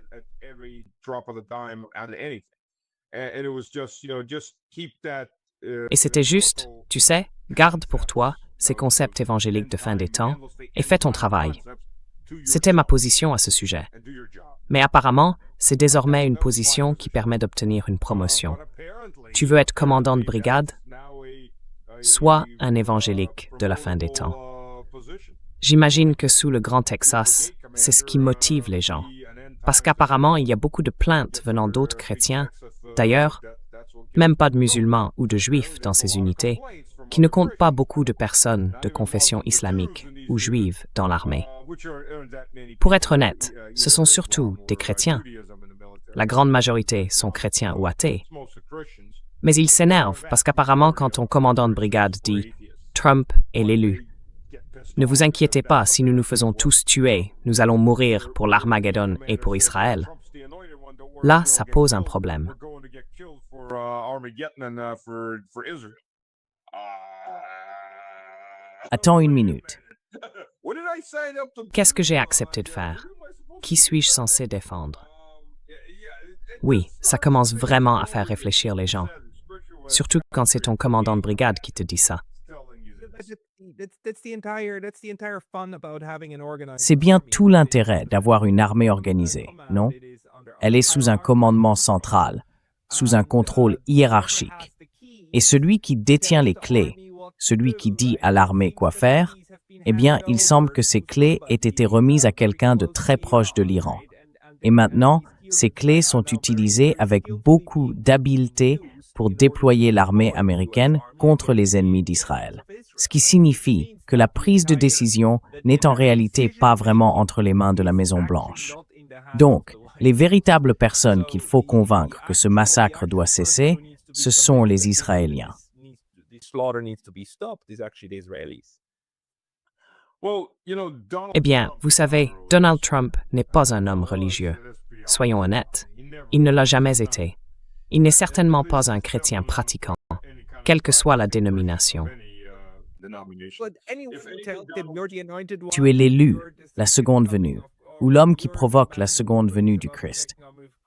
Et c'était juste, tu sais, garde pour toi ces concepts évangéliques de fin des temps et fais ton travail. C'était ma position à ce sujet. Mais apparemment, c'est désormais une position qui permet d'obtenir une promotion. Tu veux être commandant de brigade? Sois un évangélique de la fin des temps. J'imagine que sous le Grand Texas, c'est ce qui motive les gens. Parce qu'apparemment, il y a beaucoup de plaintes venant d'autres chrétiens, d'ailleurs, même pas de musulmans ou de juifs dans ces unités, qui ne comptent pas beaucoup de personnes de confession islamique ou juive dans l'armée. Pour être honnête, ce sont surtout des chrétiens. La grande majorité sont chrétiens ou athées. Mais ils s'énervent parce qu'apparemment quand ton commandant de brigade dit « Trump est l'élu », ne vous inquiétez pas, si nous nous faisons tous tuer, nous allons mourir pour l'Armageddon et pour Israël. Là, ça pose un problème. Attends une minute. Qu'est-ce que j'ai accepté de faire? Qui suis-je censé défendre? Oui, ça commence vraiment à faire réfléchir les gens. Surtout quand c'est ton commandant de brigade qui te dit ça. C'est bien tout l'intérêt d'avoir une armée organisée, non? Elle est sous un commandement central, sous un contrôle hiérarchique. Et celui qui détient les clés, celui qui dit à l'armée quoi faire, eh bien, il semble que ces clés aient été remises à quelqu'un de très proche de l'Iran. Et maintenant, ces clés sont utilisées avec beaucoup d'habileté pour déployer l'armée américaine contre les ennemis d'Israël. Ce qui signifie que la prise de décision n'est en réalité pas vraiment entre les mains de la Maison-Blanche. Donc, les véritables personnes qu'il faut convaincre que ce massacre doit cesser, ce sont les Israéliens. Eh bien, vous savez, Donald Trump n'est pas un homme religieux. Soyons honnêtes, il ne l'a jamais été. Il n'est certainement pas un chrétien pratiquant, quelle que soit la dénomination. Tu es l'élu, la seconde venue, ou l'homme qui provoque la seconde venue du Christ.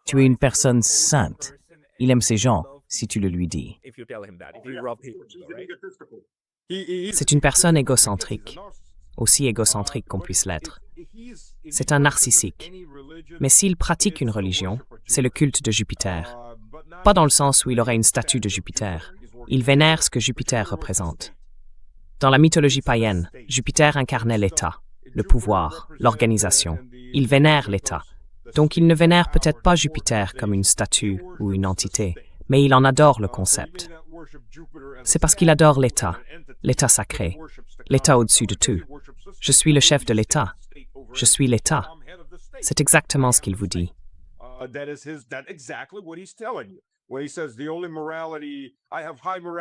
Tu es une personne sainte. Il aime ses gens, si tu le lui dis. C'est une personne égocentrique, aussi égocentrique qu'on puisse l'être. C'est un narcissique. Mais s'il pratique une religion, c'est le culte de Jupiter. Pas dans le sens où il aurait une statue de Jupiter. Il vénère ce que Jupiter représente. Dans la mythologie païenne, Jupiter incarnait l'État, le pouvoir, l'organisation. Il vénère l'État. Donc il ne vénère peut-être pas Jupiter comme une statue ou une entité, mais il en adore le concept. C'est parce qu'il adore l'État sacré, l'État au-dessus de tout. Je suis le chef de l'État. Je suis l'État. C'est exactement ce qu'il vous dit.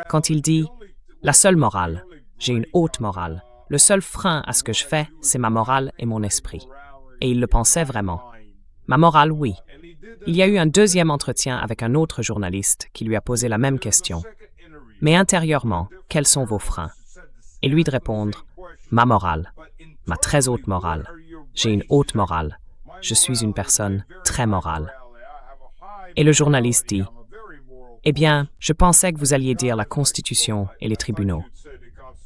Quand il dit « la seule morale, j'ai une haute morale, le seul frein à ce que je fais, c'est ma morale et mon esprit. » Et il le pensait vraiment. Ma morale, oui. Il y a eu un deuxième entretien avec un autre journaliste qui lui a posé la même question. Mais intérieurement, quels sont vos freins? Et lui de répondre « ma morale, ma très haute morale. J'ai une haute morale. Je suis une personne très morale. » Et le journaliste dit « Eh bien, je pensais que vous alliez dire la Constitution et les tribunaux. »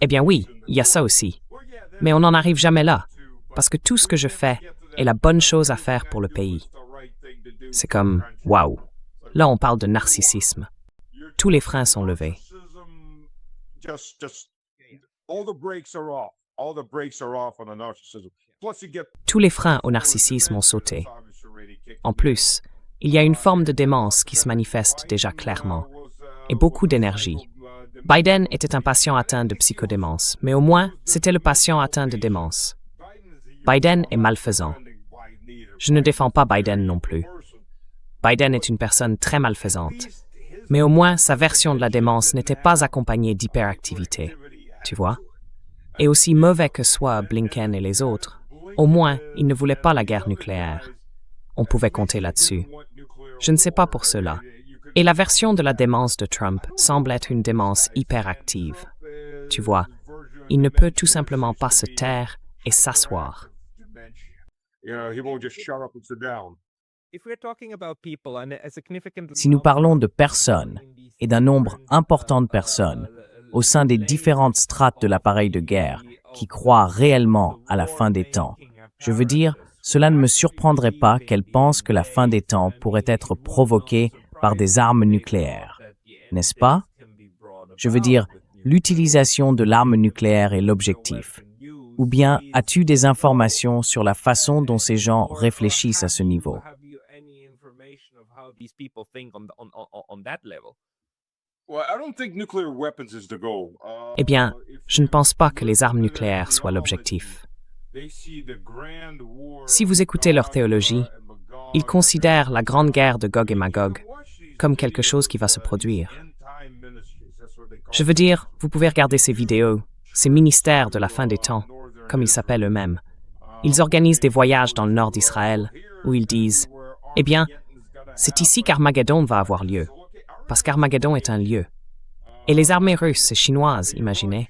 Eh bien oui, il y a ça aussi. Mais on n'en arrive jamais là, parce que tout ce que je fais est la bonne chose à faire pour le pays. C'est comme « waouh ». Là, on parle de narcissisme. Tous les freins sont levés. Tous les freins au narcissisme ont sauté. En plus, il y a une forme de démence qui se manifeste déjà clairement, et beaucoup d'énergie. Biden était un patient atteint de psychodémence, mais au moins, c'était le patient atteint de démence. Biden est malfaisant. Je ne défends pas Biden non plus. Biden est une personne très malfaisante, mais au moins, sa version de la démence n'était pas accompagnée d'hyperactivité, tu vois? Et aussi mauvais que soient Blinken et les autres, au moins, ils ne voulaient pas la guerre nucléaire. On pouvait compter là-dessus. Je ne sais pas pour cela. Et la version de la démence de Trump semble être une démence hyperactive. Tu vois, il ne peut tout simplement pas se taire et s'asseoir. Si nous parlons de personnes et d'un nombre important de personnes au sein des différentes strates de l'appareil de guerre qui croient réellement à la fin des temps, je veux dire, cela ne me surprendrait pas qu'elles pensent que la fin des temps pourrait être provoquée par des armes nucléaires, n'est-ce pas? Je veux dire, l'utilisation de l'arme nucléaire est l'objectif. Ou bien, as-tu des informations sur la façon dont ces gens réfléchissent à ce niveau? Eh bien, je ne pense pas que les armes nucléaires soient l'objectif. Si vous écoutez leur théologie, ils considèrent la grande guerre de Gog et Magog comme quelque chose qui va se produire. Je veux dire, vous pouvez regarder ces vidéos, ces ministères de la fin des temps, comme ils s'appellent eux-mêmes. Ils organisent des voyages dans le nord d'Israël où ils disent « Eh bien, c'est ici qu'Armageddon va avoir lieu, parce qu'Armageddon est un lieu. » Et les armées russes et chinoises, imaginez,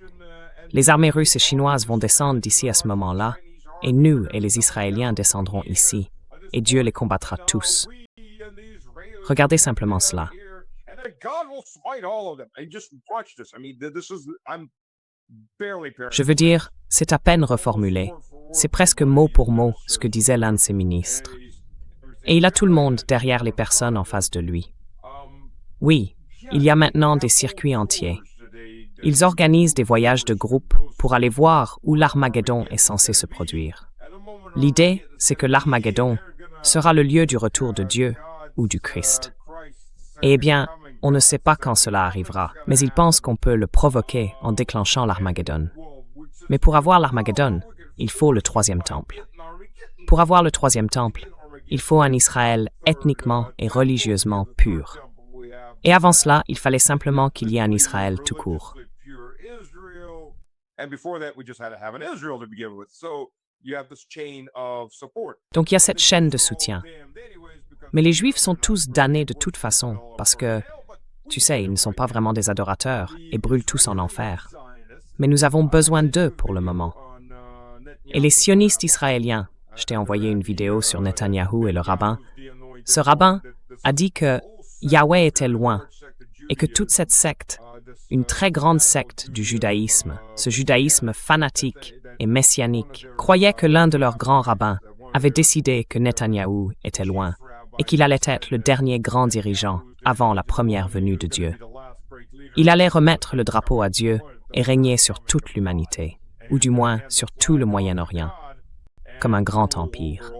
les armées russes et chinoises vont descendre d'ici à ce moment-là, et nous et les Israéliens descendrons ici, et Dieu les combattra tous. Regardez simplement cela. Je veux dire, c'est à peine reformulé. C'est presque mot pour mot ce que disait l'un de ses ministres. Et il a tout le monde derrière les personnes en face de lui. Oui, il y a maintenant des circuits entiers. Ils organisent des voyages de groupe pour aller voir où l'Armageddon est censé se produire. L'idée, c'est que l'Armageddon sera le lieu du retour de Dieu ou du Christ. Eh bien, on ne sait pas quand cela arrivera, mais ils pensent qu'on peut le provoquer en déclenchant l'Armageddon. Mais pour avoir l'Armageddon, il faut le troisième temple. Pour avoir le troisième temple, il faut un Israël ethniquement et religieusement pur. Et avant cela, il fallait simplement qu'il y ait un Israël tout court. Donc il y a cette chaîne de soutien. Mais les Juifs sont tous damnés de toute façon, parce que, tu sais, ils ne sont pas vraiment des adorateurs et brûlent tous en enfer. Mais nous avons besoin d'eux pour le moment. Et les sionistes israéliens, je t'ai envoyé une vidéo sur Netanyahou et le rabbin, ce rabbin a dit que Yahweh était loin et que toute cette secte, une très grande secte du judaïsme, ce judaïsme fanatique et messianique, croyait que l'un de leurs grands rabbins avait décidé que Netanyahou était loin et qu'il allait être le dernier grand dirigeant avant la première venue de Dieu. Il allait remettre le drapeau à Dieu et régner sur toute l'humanité, ou du moins sur tout le Moyen-Orient, comme un grand empire.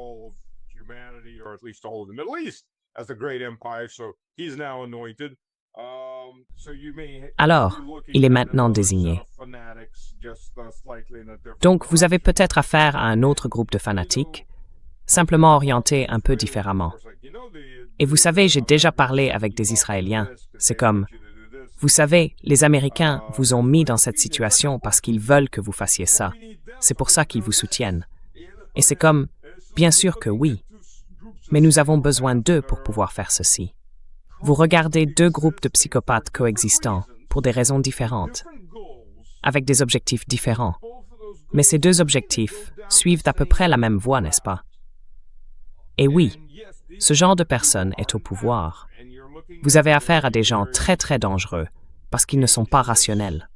Alors, il est maintenant désigné. Donc, vous avez peut-être affaire à un autre groupe de fanatiques, simplement orientés un peu différemment. Et vous savez, j'ai déjà parlé avec des Israéliens. C'est comme, vous savez, les Américains vous ont mis dans cette situation parce qu'ils veulent que vous fassiez ça. C'est pour ça qu'ils vous soutiennent. Et c'est comme, bien sûr que oui, mais nous avons besoin d'eux pour pouvoir faire ceci. Vous regardez deux groupes de psychopathes coexistants pour des raisons différentes, avec des objectifs différents. Mais ces deux objectifs suivent à peu près la même voie, n'est-ce pas? Et oui, ce genre de personne est au pouvoir. Vous avez affaire à des gens très très dangereux parce qu'ils ne sont pas rationnels.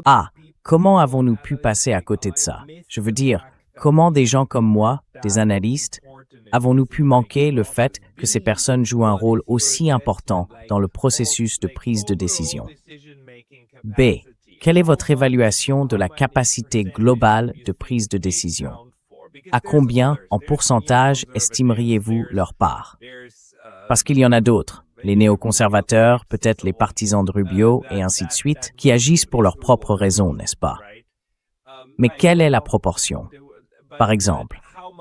Ah, comment avons-nous pu passer à côté de ça? Je veux dire, comment des gens comme moi, des analystes, avons-nous pu manquer le fait que ces personnes jouent un rôle aussi important dans le processus de prise de décision? B. Quelle est votre évaluation de la capacité globale de prise de décision? À combien, en pourcentage, estimeriez-vous leur part? Parce qu'il y en a d'autres, les néoconservateurs, peut-être les partisans de Rubio, et ainsi de suite, qui agissent pour leurs propres raisons, n'est-ce pas? Mais quelle est la proportion? Par exemple,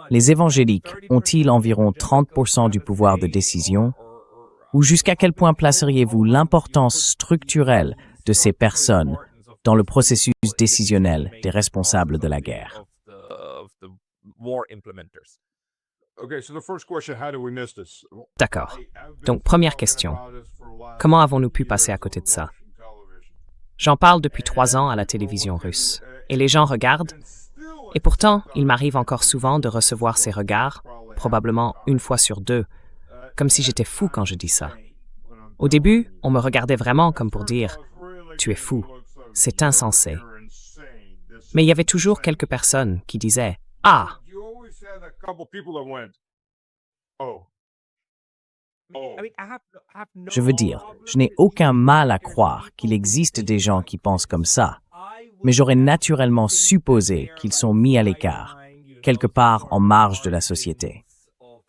les évangéliques ont-ils environ 30% du pouvoir de décision? Ou jusqu'à quel point placeriez-vous l'importance structurelle de ces personnes dans le processus décisionnel des responsables de la guerre? D'accord. Donc, première question. Comment avons-nous pu passer à côté de ça? J'en parle depuis 3 ans à la télévision russe. Et les gens regardent. Et pourtant, il m'arrive encore souvent de recevoir ces regards, probablement 1 fois sur 2, comme si j'étais fou quand je dis ça. Au début, on me regardait vraiment comme pour dire « Tu es fou, c'est insensé ». Mais il y avait toujours quelques personnes qui disaient « Ah !» Je veux dire, je n'ai aucun mal à croire qu'il existe des gens qui pensent comme ça, mais j'aurais naturellement supposé qu'ils sont mis à l'écart, quelque part en marge de la société.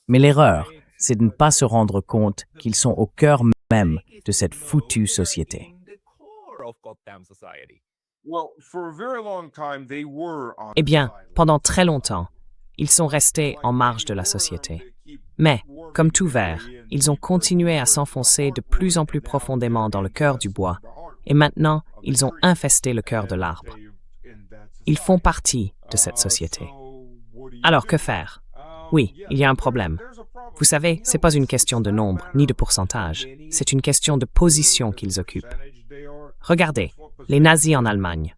Mais l'erreur, c'est de ne pas se rendre compte qu'ils sont au cœur même de cette foutue société. Eh bien, pendant très longtemps, ils sont restés en marge de la société. Mais, comme tout ver, ils ont continué à s'enfoncer de plus en plus profondément dans le cœur du bois, et maintenant, ils ont infesté le cœur de l'arbre. Ils font partie de cette société. Alors, que faire? Oui, il y a un problème. Vous savez, ce n'est pas une question de nombre ni de pourcentage, c'est une question de position qu'ils occupent. Regardez, les nazis en Allemagne.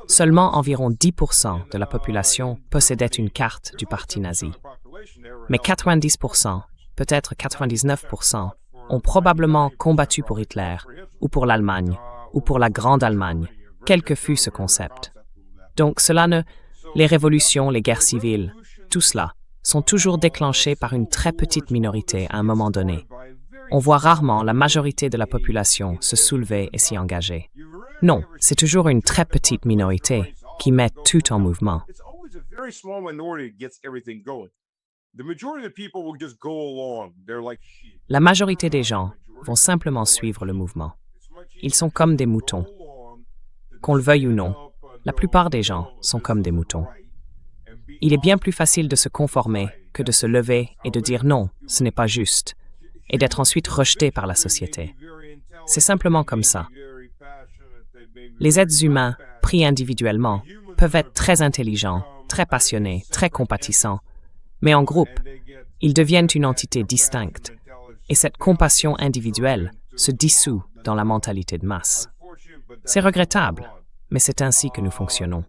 Seulement environ 10% de la population possédait une carte du parti nazi. Mais 90%, peut-être 99%, ont probablement combattu pour Hitler, ou pour l'Allemagne, ou pour la Grande Allemagne, quel que fût ce concept. Donc les révolutions, les guerres civiles, tout cela, sont toujours déclenchés par une très petite minorité à un moment donné. On voit rarement la majorité de la population se soulever et s'y engager. Non, c'est toujours une très petite minorité qui met tout en mouvement. La majorité des gens vont simplement suivre le mouvement. Ils sont comme des moutons. Qu'on le veuille ou non, la plupart des gens sont comme des moutons. Il est bien plus facile de se conformer que de se lever et de dire non, ce n'est pas juste, et d'être ensuite rejeté par la société. C'est simplement comme ça. Les êtres humains, pris individuellement, peuvent être très intelligents, très passionnés, très compatissants, mais en groupe, ils deviennent une entité distincte, et cette compassion individuelle se dissout dans la mentalité de masse. C'est regrettable, mais c'est ainsi que nous fonctionnons.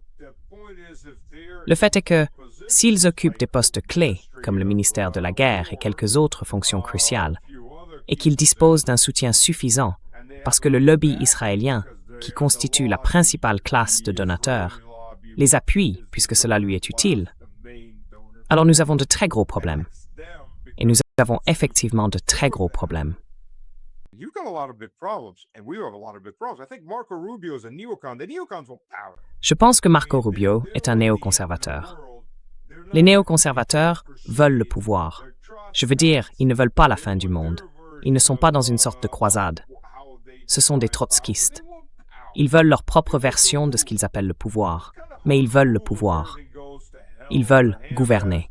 Le fait est que, s'ils occupent des postes clés, comme le ministère de la Guerre et quelques autres fonctions cruciales, et qu'ils disposent d'un soutien suffisant, parce que le lobby israélien, qui constitue la principale classe de donateurs, les appuie puisque cela lui est utile, alors nous avons de très gros problèmes. Et nous avons effectivement de très gros problèmes. Je pense que Marco Rubio est un néoconservateur. Les néoconservateurs veulent le pouvoir. Je veux dire, ils ne veulent pas la fin du monde. Ils ne sont pas dans une sorte de croisade. Ce sont des trotskistes. Ils veulent leur propre version de ce qu'ils appellent le pouvoir, mais ils veulent le pouvoir. Ils veulent gouverner.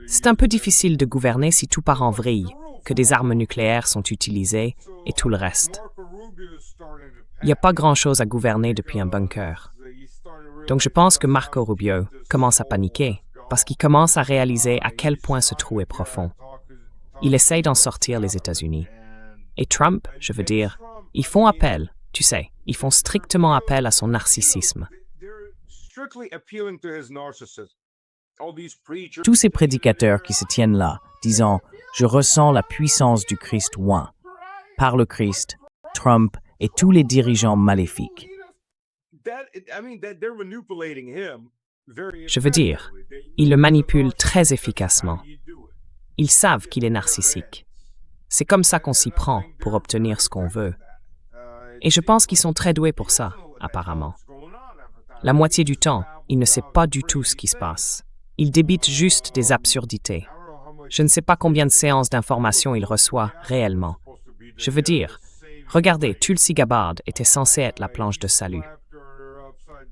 C'est un peu difficile de gouverner si tout part en vrille, que des armes nucléaires sont utilisées et tout le reste. Il n'y a pas grand-chose à gouverner depuis un bunker. Donc je pense que Marco Rubio commence à paniquer parce qu'il commence à réaliser à quel point ce trou est profond. Il essaye d'en sortir les États-Unis. Et Trump, je veux dire, ils font appel, tu sais, ils font strictement appel à son narcissisme. Tous ces prédicateurs qui se tiennent là, disant « Je ressens la puissance du Christ oint » par le Christ, Trump et tous les dirigeants maléfiques. Je veux dire, ils le manipulent très efficacement. Ils savent qu'il est narcissique. C'est comme ça qu'on s'y prend pour obtenir ce qu'on veut. Et je pense qu'ils sont très doués pour ça, apparemment. La moitié du temps, il ne sait pas du tout ce qui se passe. Il débite juste des absurdités. Je ne sais pas combien de séances d'information il reçoit réellement. Je veux dire, regardez, Tulsi Gabbard était censée être la planche de salut.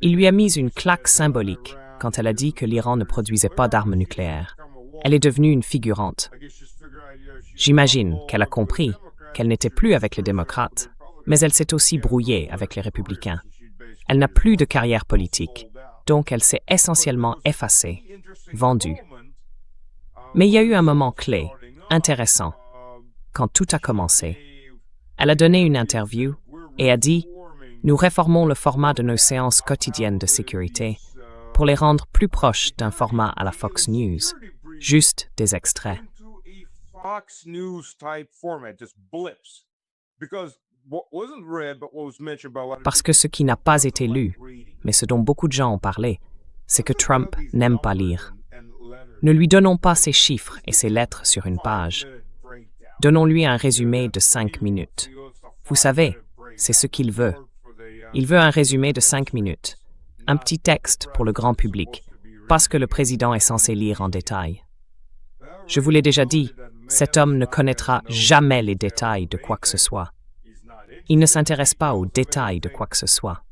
Il lui a mis une claque symbolique quand elle a dit que l'Iran ne produisait pas d'armes nucléaires. Elle est devenue une figurante. J'imagine qu'elle a compris qu'elle n'était plus avec les démocrates, mais elle s'est aussi brouillée avec les républicains. Elle n'a plus de carrière politique, donc elle s'est essentiellement effacée, vendue. Mais il y a eu un moment clé, intéressant, quand tout a commencé. Elle a donné une interview et a dit « Nous réformons le format de nos séances quotidiennes de sécurité pour les rendre plus proches d'un format à la Fox News, juste des extraits. » Parce que ce qui n'a pas été lu, mais ce dont beaucoup de gens ont parlé, c'est que Trump n'aime pas lire. Ne lui donnons pas ses chiffres et ses lettres sur une page. Donnons-lui un résumé de 5 minutes. Vous savez, c'est ce qu'il veut. Il veut un résumé de 5 minutes, un petit texte pour le grand public, parce que le président est censé lire en détail. Je vous l'ai déjà dit, cet homme ne connaîtra jamais les détails de quoi que ce soit. Il ne s'intéresse pas aux détails de quoi que ce soit.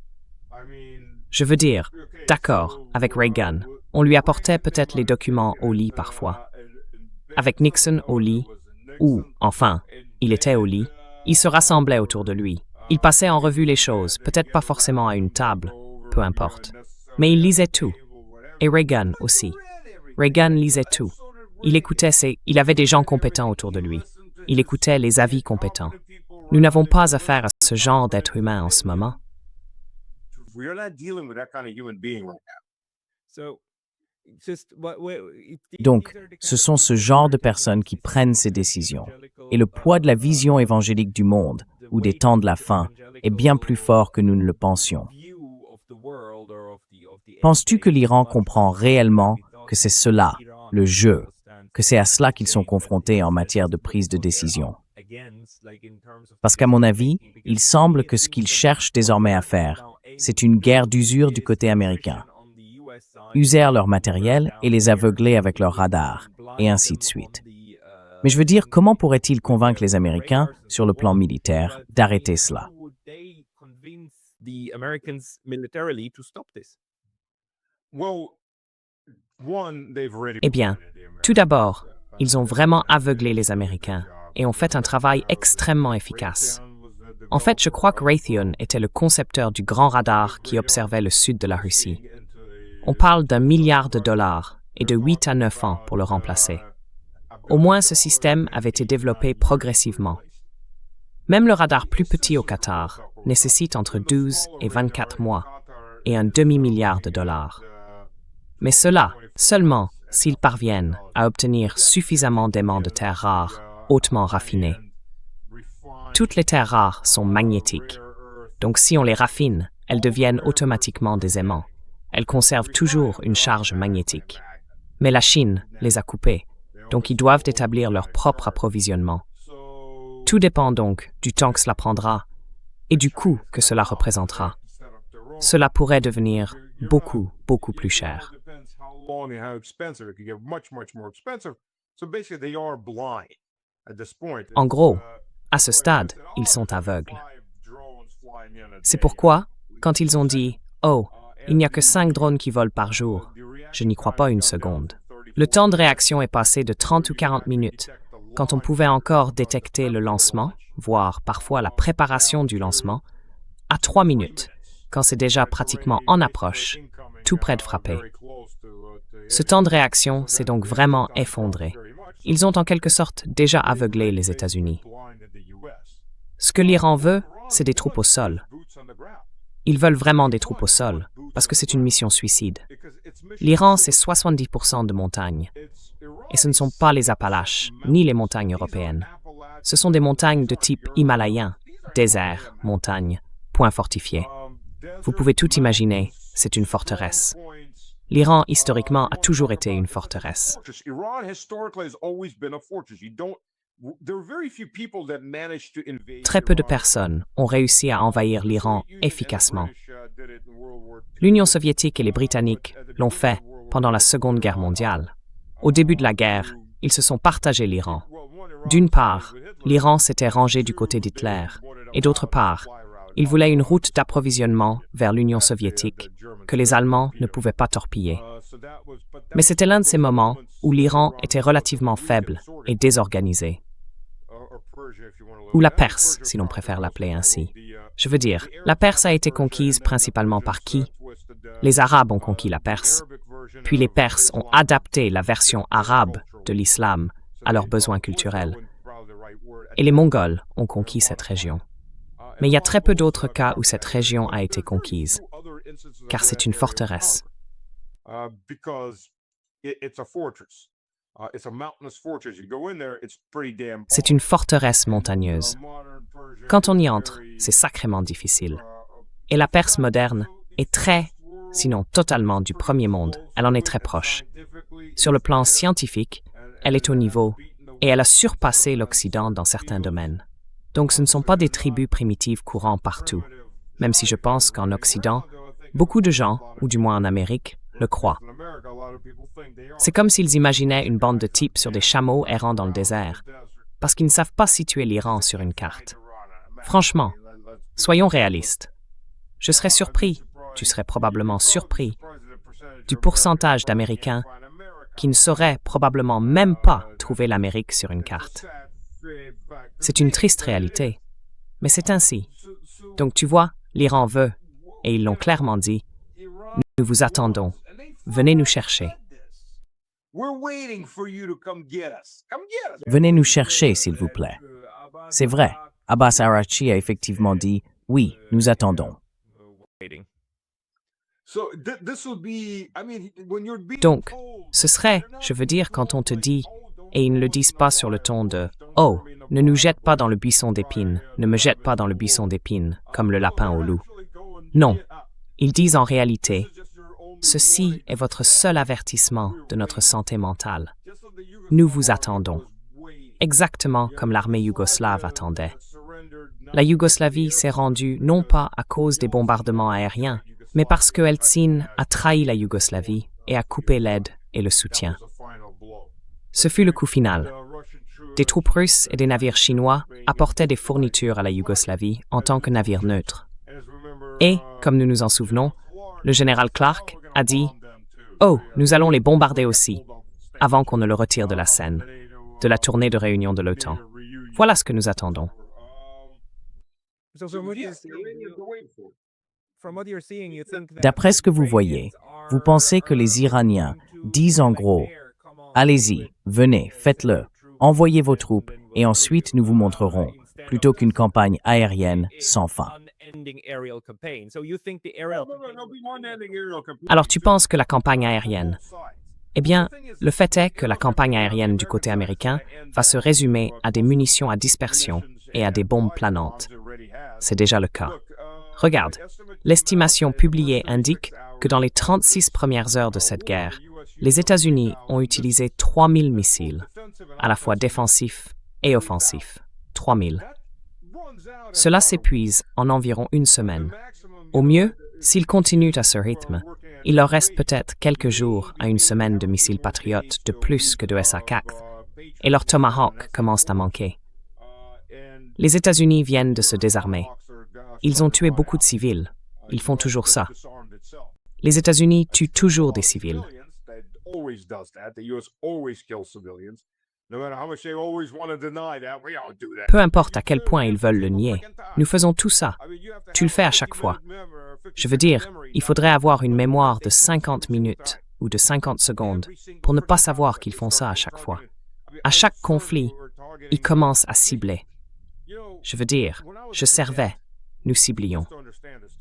Je veux dire, d'accord, avec Reagan, on lui apportait peut-être les documents au lit parfois. Avec Nixon au lit, ou, enfin, il était au lit, ils se rassemblaient autour de lui. Il passait en revue les choses, peut-être pas forcément à une table, peu importe. Mais il lisait tout. Et Reagan aussi. Reagan lisait tout. Il avait des gens compétents autour de lui. Il écoutait les avis compétents. Nous n'avons pas affaire à ce genre d'être humain en ce moment. Donc, ce sont ce genre de personnes qui prennent ces décisions. Et le poids de la vision évangélique du monde, ou des temps de la fin, est bien plus fort que nous ne le pensions. Penses-tu que l'Iran comprend réellement que c'est cela, le jeu, que c'est à cela qu'ils sont confrontés en matière de prise de décision? Parce qu'à mon avis, il semble que ce qu'ils cherchent désormais à faire, c'est une guerre d'usure du côté américain. User leur matériel et les aveugler avec leur radar, et ainsi de suite. Mais je veux dire, comment pourraient-ils convaincre les Américains, sur le plan militaire, d'arrêter cela? Eh bien, tout d'abord, ils ont vraiment aveuglé les Américains et ont fait un travail extrêmement efficace. En fait, je crois que Raytheon était le concepteur du grand radar qui observait le sud de la Russie. On parle d'1 milliard de dollars et de 8 à 9 ans pour le remplacer. Au moins, ce système avait été développé progressivement. Même le radar plus petit au Qatar nécessite entre 12 et 24 mois et un demi-milliard de dollars. Mais cela, seulement s'ils parviennent à obtenir suffisamment d'aimants de terres rares, hautement raffinés. Toutes les terres rares sont magnétiques. Donc si on les raffine, elles deviennent automatiquement des aimants. Elles conservent toujours une charge magnétique. Mais la Chine les a coupées, donc ils doivent établir leur propre approvisionnement. Tout dépend donc du temps que cela prendra et du coût que cela représentera. Cela pourrait devenir beaucoup, beaucoup plus cher. En gros, à ce stade, ils sont aveugles. C'est pourquoi, quand ils ont dit « Oh, il n'y a que 5 drones qui volent par jour », je n'y crois pas une seconde. Le temps de réaction est passé de 30 ou 40 minutes, quand on pouvait encore détecter le lancement, voire parfois la préparation du lancement, à 3 minutes, quand c'est déjà pratiquement en approche, tout près de frapper. Ce temps de réaction s'est donc vraiment effondré. Ils ont en quelque sorte déjà aveuglé les États-Unis. Ce que l'Iran veut, c'est des troupes au sol. Ils veulent vraiment des troupes au sol, parce que c'est une mission suicide. L'Iran, c'est 70% de montagnes. Et ce ne sont pas les Appalaches, ni les montagnes européennes. Ce sont des montagnes de type himalayen, désert, montagne, point fortifié. Vous pouvez tout imaginer, c'est une forteresse. L'Iran, historiquement, a toujours été une forteresse. Très peu de personnes ont réussi à envahir l'Iran efficacement. L'Union soviétique et les Britanniques l'ont fait pendant la Seconde Guerre mondiale. Au début de la guerre, ils se sont partagés l'Iran. D'une part, l'Iran s'était rangé du côté d'Hitler, et d'autre part, ils voulaient une route d'approvisionnement vers l'Union soviétique que les Allemands ne pouvaient pas torpiller. Mais c'était l'un de ces moments où l'Iran était relativement faible et désorganisé. Ou la Perse, si l'on préfère l'appeler ainsi. Je veux dire, la Perse a été conquise principalement par qui? Les Arabes ont conquis la Perse, puis les Perses ont adapté la version arabe de l'islam à leurs besoins culturels. Et les Mongols ont conquis cette région. Mais il y a très peu d'autres cas où cette région a été conquise, car c'est une forteresse. C'est une forteresse montagneuse. Quand on y entre, c'est sacrément difficile. Et la Perse moderne est très, sinon totalement du premier monde. Elle en est très proche. Sur le plan scientifique, elle est au niveau et elle a surpassé l'Occident dans certains domaines. Donc ce ne sont pas des tribus primitives courant partout, même si je pense qu'en Occident, beaucoup de gens, ou du moins en Amérique, le croient. C'est comme s'ils imaginaient une bande de types sur des chameaux errant dans le désert, parce qu'ils ne savent pas situer l'Iran sur une carte. Franchement, soyons réalistes. Je serais surpris, tu serais probablement surpris, du pourcentage d'Américains qui ne sauraient probablement même pas trouver l'Amérique sur une carte. C'est une triste réalité, mais c'est ainsi. Donc tu vois, l'Iran veut, et ils l'ont clairement dit, nous vous attendons, venez nous chercher. Venez nous chercher, s'il vous plaît. C'est vrai, Abbas Araghchi a effectivement dit « Oui, nous attendons ». Donc, ce serait, je veux dire, quand on te dit, et ils ne le disent pas sur le ton de « Oh, ne nous jette pas dans le buisson d'épines, ne me jette pas dans le buisson d'épines, comme le lapin au loup. » Non, ils disent en réalité « Ceci est votre seul avertissement de notre santé mentale. Nous vous attendons. » Exactement comme l'armée yougoslave attendait. La Yougoslavie s'est rendue non pas à cause des bombardements aériens, mais parce que Eltsine a trahi la Yougoslavie et a coupé l'aide et le soutien. Ce fut le coup final. Des troupes russes et des navires chinois apportaient des fournitures à la Yougoslavie en tant que navires neutres. Et, comme nous nous en souvenons, le général Clark a dit « Oh, nous allons les bombarder aussi », avant qu'on ne le retire de la scène, de la tournée de réunion de l'OTAN. Voilà ce que nous attendons. D'après ce que vous voyez, vous pensez que les Iraniens disent en gros « Allez-y, venez, faites-le, envoyez vos troupes et ensuite nous vous montrerons », plutôt qu'une campagne aérienne sans fin. Alors tu penses que la campagne aérienne? Eh bien, le fait est que la campagne aérienne du côté américain va se résumer à des munitions à dispersion et à des bombes planantes. C'est déjà le cas. Regarde, l'estimation publiée indique que dans les 36 premières heures de cette guerre, les États-Unis ont utilisé 3000 missiles, à la fois défensifs et offensifs. 3000. Cela s'épuise en environ une semaine. Au mieux, s'ils continuent à ce rythme, il leur reste peut-être quelques jours à une semaine de missiles patriotes de plus que de SA-4, et leurs Tomahawk commencent à manquer. Les États-Unis viennent de se désarmer. Ils ont tué beaucoup de civils. Ils font toujours ça. Les États-Unis tuent toujours des civils. Peu importe à quel point ils veulent le nier, nous faisons tout ça. Tu le fais à chaque fois. Je veux dire, il faudrait avoir une mémoire de 50 minutes ou de 50 secondes pour ne pas savoir qu'ils font ça à chaque fois. À chaque conflit, ils commencent à cibler. Je veux dire, je servais, nous ciblions.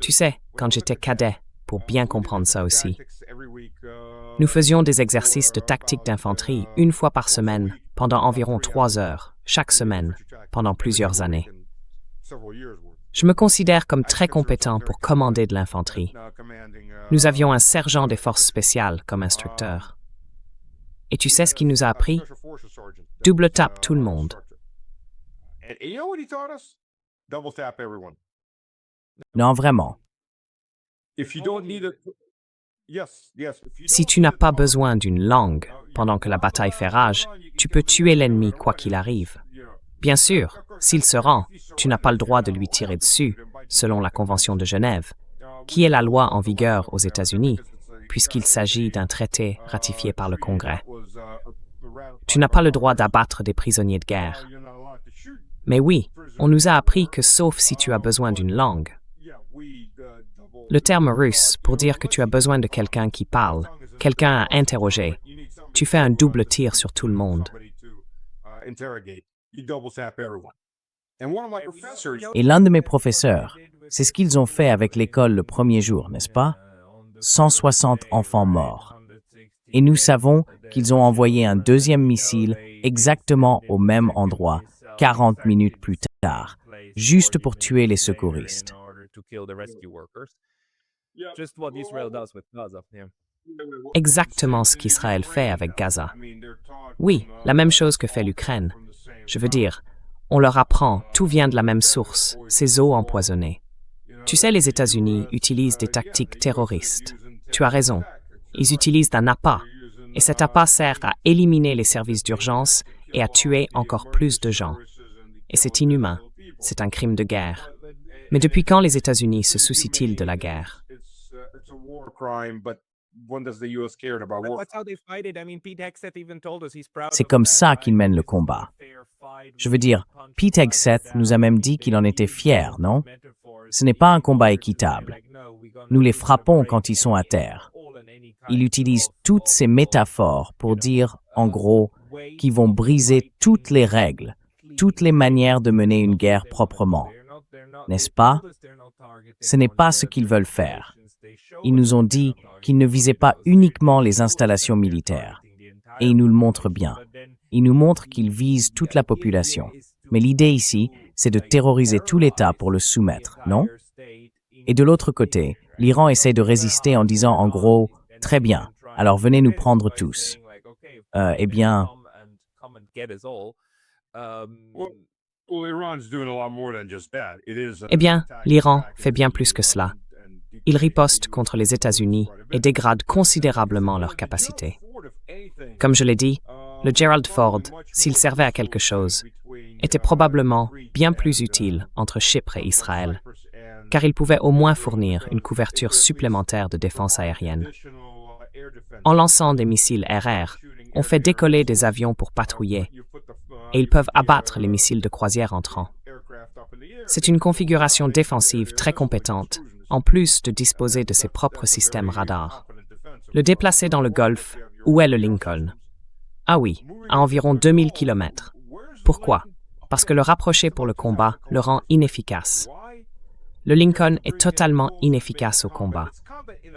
Tu sais, quand j'étais cadet, pour bien comprendre ça aussi. Nous faisions des exercices de tactique d'infanterie une fois par semaine, pendant environ 3 heures, chaque semaine, pendant plusieurs années. Je me considère comme très compétent pour commander de l'infanterie. Nous avions un sergent des forces spéciales comme instructeur. Et tu sais ce qu'il nous a appris? Double tape tout le monde. Non, vraiment. Si tu n'as pas besoin d'une langue pendant que la bataille fait rage, tu peux tuer l'ennemi quoi qu'il arrive. Bien sûr, s'il se rend, tu n'as pas le droit de lui tirer dessus, selon la Convention de Genève, qui est la loi en vigueur aux États-Unis, puisqu'il s'agit d'un traité ratifié par le Congrès. Tu n'as pas le droit d'abattre des prisonniers de guerre. Mais oui, on nous a appris que sauf si tu as besoin d'une langue. Le terme russe pour dire que tu as besoin de quelqu'un qui parle, quelqu'un à interroger, tu fais un double tir sur tout le monde. Et l'un de mes professeurs, c'est ce qu'ils ont fait avec l'école le premier jour, n'est-ce pas? 160 enfants morts. Et nous savons qu'ils ont envoyé un deuxième missile exactement au même endroit, 40 minutes plus tard, juste pour tuer les secouristes. Exactement ce qu'Israël fait avec Gaza. Oui, la même chose que fait l'Ukraine. Je veux dire, on leur apprend, tout vient de la même source, ces eaux empoisonnées. Tu sais, les États-Unis utilisent des tactiques terroristes. Tu as raison, ils utilisent un appât, et cet appât sert à éliminer les services d'urgence et à tuer encore plus de gens. Et c'est inhumain, c'est un crime de guerre. Mais depuis quand les États-Unis se soucient-ils de la guerre? C'est comme ça qu'ils mènent le combat. Je veux dire, Pete Hegseth nous a même dit qu'il en était fier, non? Ce n'est pas un combat équitable. Nous les frappons quand ils sont à terre. Il utilise toutes ces métaphores pour dire, en gros, qu'ils vont briser toutes les règles, toutes les manières de mener une guerre proprement. N'est-ce pas? Ce n'est pas ce qu'ils veulent faire. Ils nous ont dit qu'ils ne visaient pas uniquement les installations militaires. Et ils nous le montrent bien. Ils nous montrent qu'ils visent toute la population. Mais l'idée ici, c'est de terroriser tout l'État pour le soumettre, non? Et de l'autre côté, l'Iran essaie de résister en disant en gros, très bien, alors venez nous prendre tous. Eh bien, l'Iran fait bien plus que cela. Il riposte contre les États-Unis et dégrade considérablement leurs capacités. Comme je l'ai dit, le Gerald Ford, s'il servait à quelque chose, était probablement bien plus utile entre Chypre et Israël, car il pouvait au moins fournir une couverture supplémentaire de défense aérienne. En lançant des missiles RR, on fait décoller des avions pour patrouiller, et ils peuvent abattre les missiles de croisière entrants. C'est une configuration défensive très compétente, en plus de disposer de ses propres systèmes radars. Le déplacer dans le Golfe, où est le Lincoln? Ah oui, à environ 2000 km. Pourquoi? Parce que le rapprocher pour le combat le rend inefficace. Le Lincoln est totalement inefficace au combat.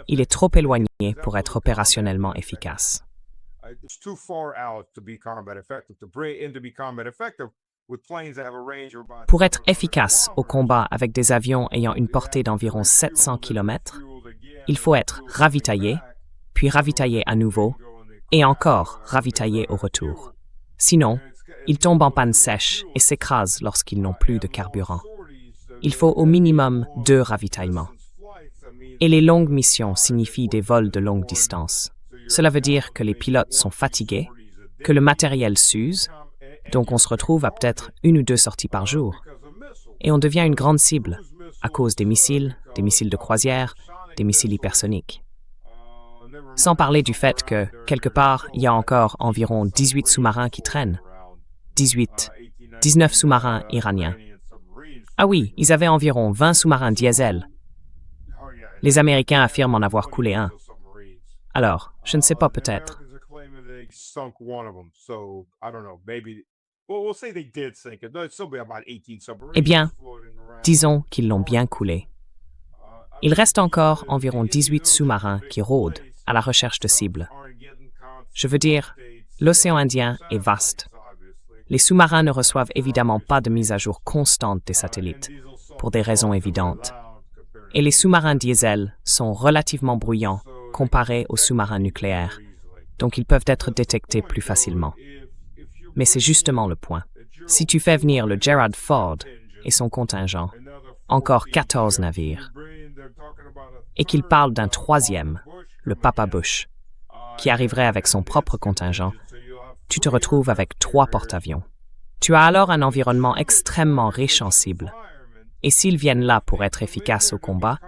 Il est trop éloigné pour être opérationnellement efficace. Pour être efficace au combat avec des avions ayant une portée d'environ 700 km, il faut être ravitaillé, puis ravitaillé à nouveau, et encore ravitaillé au retour. Sinon, ils tombent en panne sèche et s'écrasent lorsqu'ils n'ont plus de carburant. Il faut au minimum 2 ravitaillements. Et les longues missions signifient des vols de longue distance. Cela veut dire que les pilotes sont fatigués, que le matériel s'use, donc on se retrouve à peut-être 1 ou 2 sorties par jour. Et on devient une grande cible, à cause des missiles de croisière, des missiles hypersoniques. Sans parler du fait que, quelque part, il y a encore environ 18 sous-marins qui traînent. 19 sous-marins iraniens. Ah oui, ils avaient environ 20 sous-marins diesel. Les Américains affirment en avoir coulé un. Alors, je ne sais pas, peut-être. Eh bien, disons qu'ils l'ont bien coulé. Il reste encore environ 18 sous-marins qui rôdent à la recherche de cibles. Je veux dire, l'océan Indien est vaste. Les sous-marins ne reçoivent évidemment pas de mise à jour constante des satellites, pour des raisons évidentes. Et les sous-marins diesel sont relativement bruyants comparés aux sous-marins nucléaires, donc ils peuvent être détectés plus facilement. Mais c'est justement le point. Si tu fais venir le Gerald Ford et son contingent, encore 14 navires, et qu'il parle d'un 3e, le Papa Bush, qui arriverait avec son propre contingent, tu te retrouves avec 3 porte-avions. Tu as alors un environnement extrêmement riche en cibles. Et s'ils viennent là pour être efficaces au combat,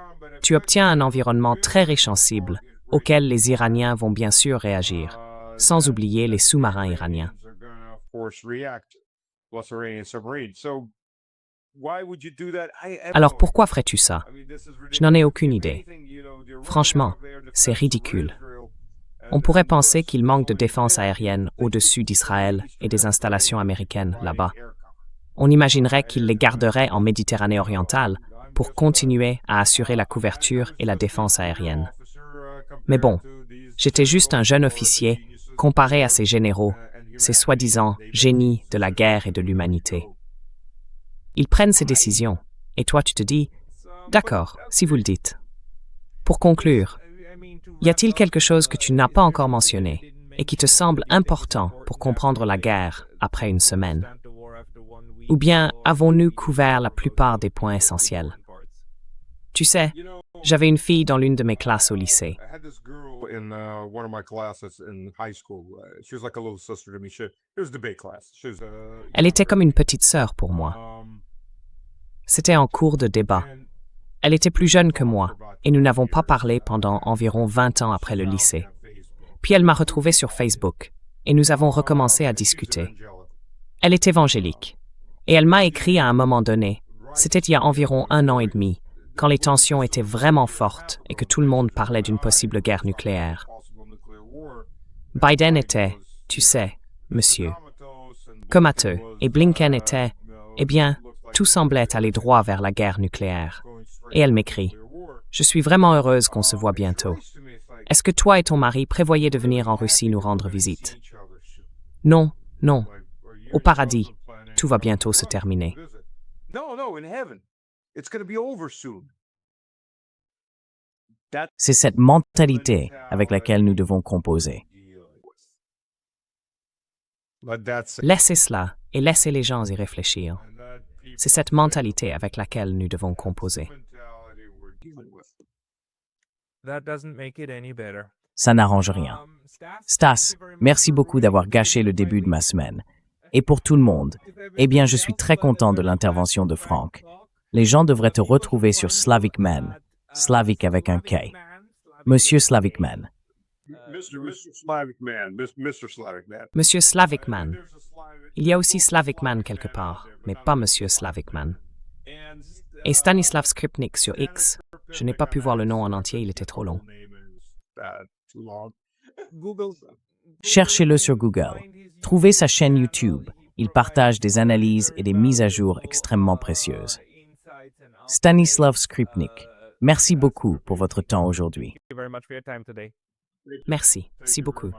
tu obtiens un environnement très riche en cibles, auquel les Iraniens vont bien sûr réagir, sans oublier les sous-marins iraniens. Alors pourquoi ferais-tu ça? Je n'en ai aucune idée. Franchement, c'est ridicule. On pourrait penser qu'il manque de défense aérienne au-dessus d'Israël et des installations américaines là-bas. On imaginerait qu'ils les garderaient en Méditerranée orientale pour continuer à assurer la couverture et la défense aérienne. Mais bon, j'étais juste un jeune officier comparé à ces généraux, ces soi-disant génies de la guerre et de l'humanité. Ils prennent ces décisions, et toi tu te dis, d'accord, si vous le dites. Pour conclure, y a-t-il quelque chose que tu n'as pas encore mentionné et qui te semble important pour comprendre la guerre après une semaine? Ou bien avons-nous couvert la plupart des points essentiels? Tu sais, j'avais une fille dans l'une de mes classes au lycée. Elle était comme une petite sœur pour moi. C'était en cours de débat. Elle était plus jeune que moi, et nous n'avons pas parlé pendant environ 20 ans après le lycée. Puis elle m'a retrouvé sur Facebook, et nous avons recommencé à discuter. Elle est évangélique, et elle m'a écrit à un moment donné, c'était il y a environ 1 an et demi, quand les tensions étaient vraiment fortes et que tout le monde parlait d'une possible guerre nucléaire. Biden était, tu sais, monsieur, comateux, et Blinken était, eh bien, tout semblait aller droit vers la guerre nucléaire. Et elle m'écrit, « Je suis vraiment heureuse qu'on se voit bientôt. Est-ce que toi et ton mari prévoyez de venir en Russie nous rendre visite? Non, non. Au paradis, tout va bientôt se terminer. C'est cette mentalité avec laquelle nous devons composer. Laissez cela et laissez les gens y réfléchir. C'est cette mentalité avec laquelle nous devons composer. Ça n'arrange rien. Stas, merci beaucoup d'avoir gâché le début de ma semaine. Et pour tout le monde, eh bien, je suis très content de l'intervention de Franck. Les gens devraient te retrouver sur Slavic Man, Slavic avec un K. Monsieur Slavic Man. Monsieur Slavic Man. Il y a aussi Slavic Man quelque part, mais pas Monsieur Slavic Man. Et Stanislav Skripnik sur X. Je n'ai pas pu voir le nom en entier, il était trop long. Cherchez-le sur Google. Trouvez sa chaîne YouTube. Il partage des analyses et des mises à jour extrêmement précieuses. Stanislav Skripnik, merci beaucoup pour votre temps aujourd'hui. Merci beaucoup.